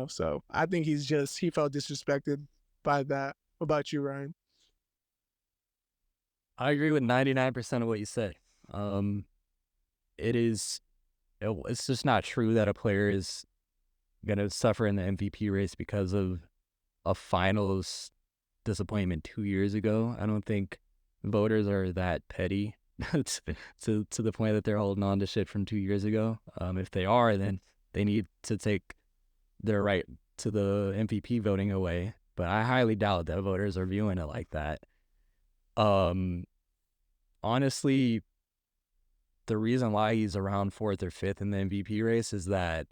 So I think he felt disrespected by that. What about you, Ryan? I agree with 99% of what you said. Um, it is, it's just not true that a player is going to suffer in the MVP race because of a finals disappointment 2 years ago. I don't think voters are that petty to the point that they're holding on to shit from 2 years ago. If they are, then they need to take their right to the MVP voting away. But I highly doubt that voters are viewing it like that. Um, Honestly, the reason why he's around fourth or fifth in the MVP race is that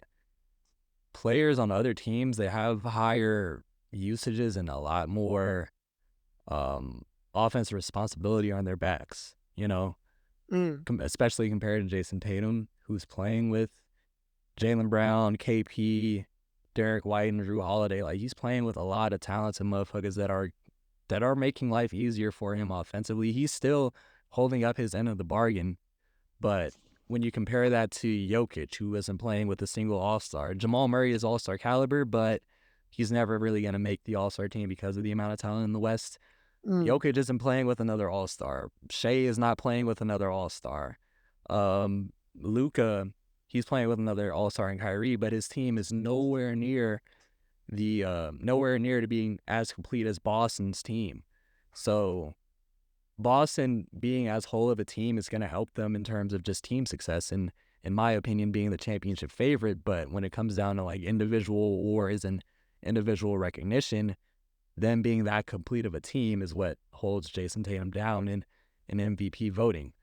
players on other teams, they have higher usages and a lot more offensive responsibility on their backs, Mm, especially compared to Jason Tatum, who's playing with Jaylen Brown, KP, Derek White, and Drew Holiday. Like, he's playing with a lot of talented motherfuckers that are making life easier for him offensively. He's still holding up his end of the bargain, but when you compare that to Jokic, who isn't playing with a single All-Star, Jamal Murray is All-Star caliber, but he's never really going to make the All-Star team because of the amount of talent in the West. mm, Jokic isn't playing with another All-Star. Shea is not playing with another All-Star. Luka, he's playing with another All-Star in Kyrie, but his team is nowhere near to being as complete as Boston's team. So Boston being as whole of a team is going to help them in terms of just team success, and in my opinion, being the championship favorite. But when it comes down to like individual awards and individual recognition, them being that complete of a team is what holds Jason Tatum down in MVP voting.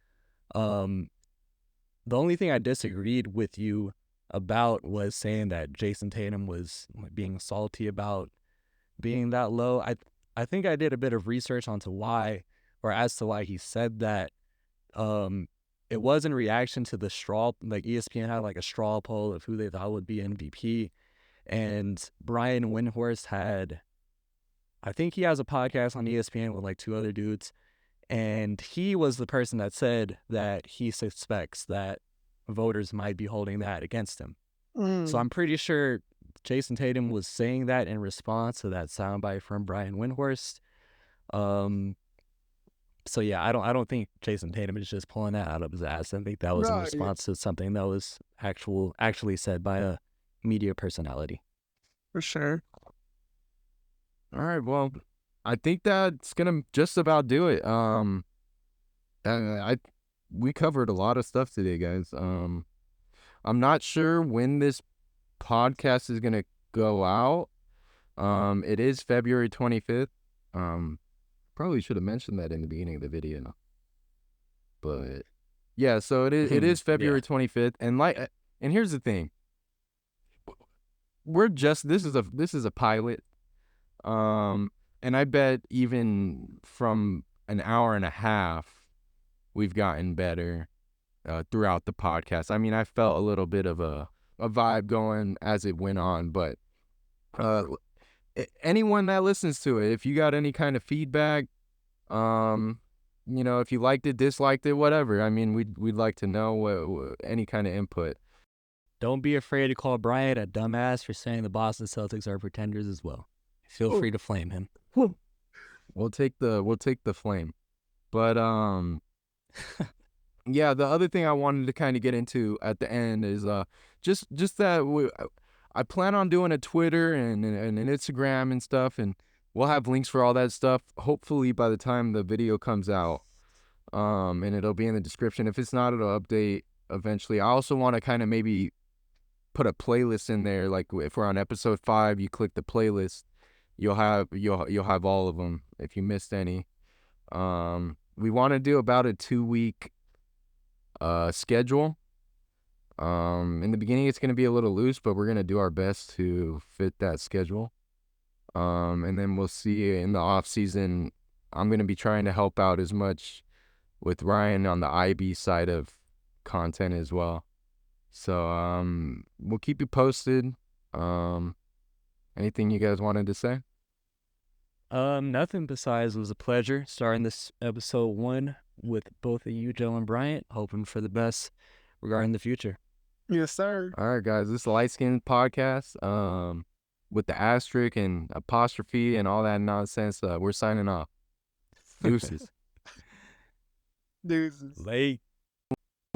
Um, the only thing I disagreed with you about was saying that Jason Tatum was being salty about being that low. I think I did a bit of research onto why, or as to why he said that. Um, it was in reaction to the straw, like ESPN had like a straw poll of who they thought would be MVP, and Brian Windhorst had, I think he has a podcast on ESPN with like two other dudes, and he was the person that said that he suspects that voters might be holding that against him. So mm. I'm pretty sure Jason Tatum was saying that in response to that soundbite from Brian Windhorst. Um, so yeah, I don't think Jason Tatum is just pulling that out of his ass. I think that was in Right, response to something that was actually said by a media personality. for sure. All right. Well, I think that's gonna just about do it. I we covered a lot of stuff today, guys. I'm not sure when this podcast is gonna go out. It is February 25th. Probably should have mentioned that in the beginning of the video, but yeah. So it is Yeah. February 25th, and here's the thing. We're just this is a pilot. And I bet even from an hour and a half, we've gotten better throughout the podcast. I mean, I felt a little bit of a vibe going as it went on, but uh, anyone that listens to it, if you got any kind of feedback, if you liked it, disliked it, whatever. I mean, we'd like to know any kind of input. don't be afraid to call Bryant a dumbass for saying the Boston Celtics are pretenders as well. Feel free to flame him. We'll take the flame. But yeah, the other thing I wanted to kind of get into at the end is just that I plan on doing a Twitter and an Instagram and stuff, and we'll have links for all that stuff. Hopefully by the time the video comes out, and it'll be in the description. If it's not, it'll update eventually. I also want to kind of maybe put a playlist in there. Like if we're on episode 5, you click the playlist, you'll have all of them if you missed any. We want to do about a 2-week schedule. In the beginning it's going to be a little loose, but we're going to do our best to fit that schedule. And then we'll see in the off season. I'm going to be trying to help out as much with Ryan on the IB side of content as well. So we'll keep you posted. Anything you guys wanted to say? Nothing besides it was a pleasure starting this episode 1 with both of you, Joe and Bryant, hoping for the best regarding the future. Yes, sir. All right, guys, this is the Lightskins podcast with the asterisk and apostrophe and all that nonsense. We're signing off. Deuces. Deuces. Late.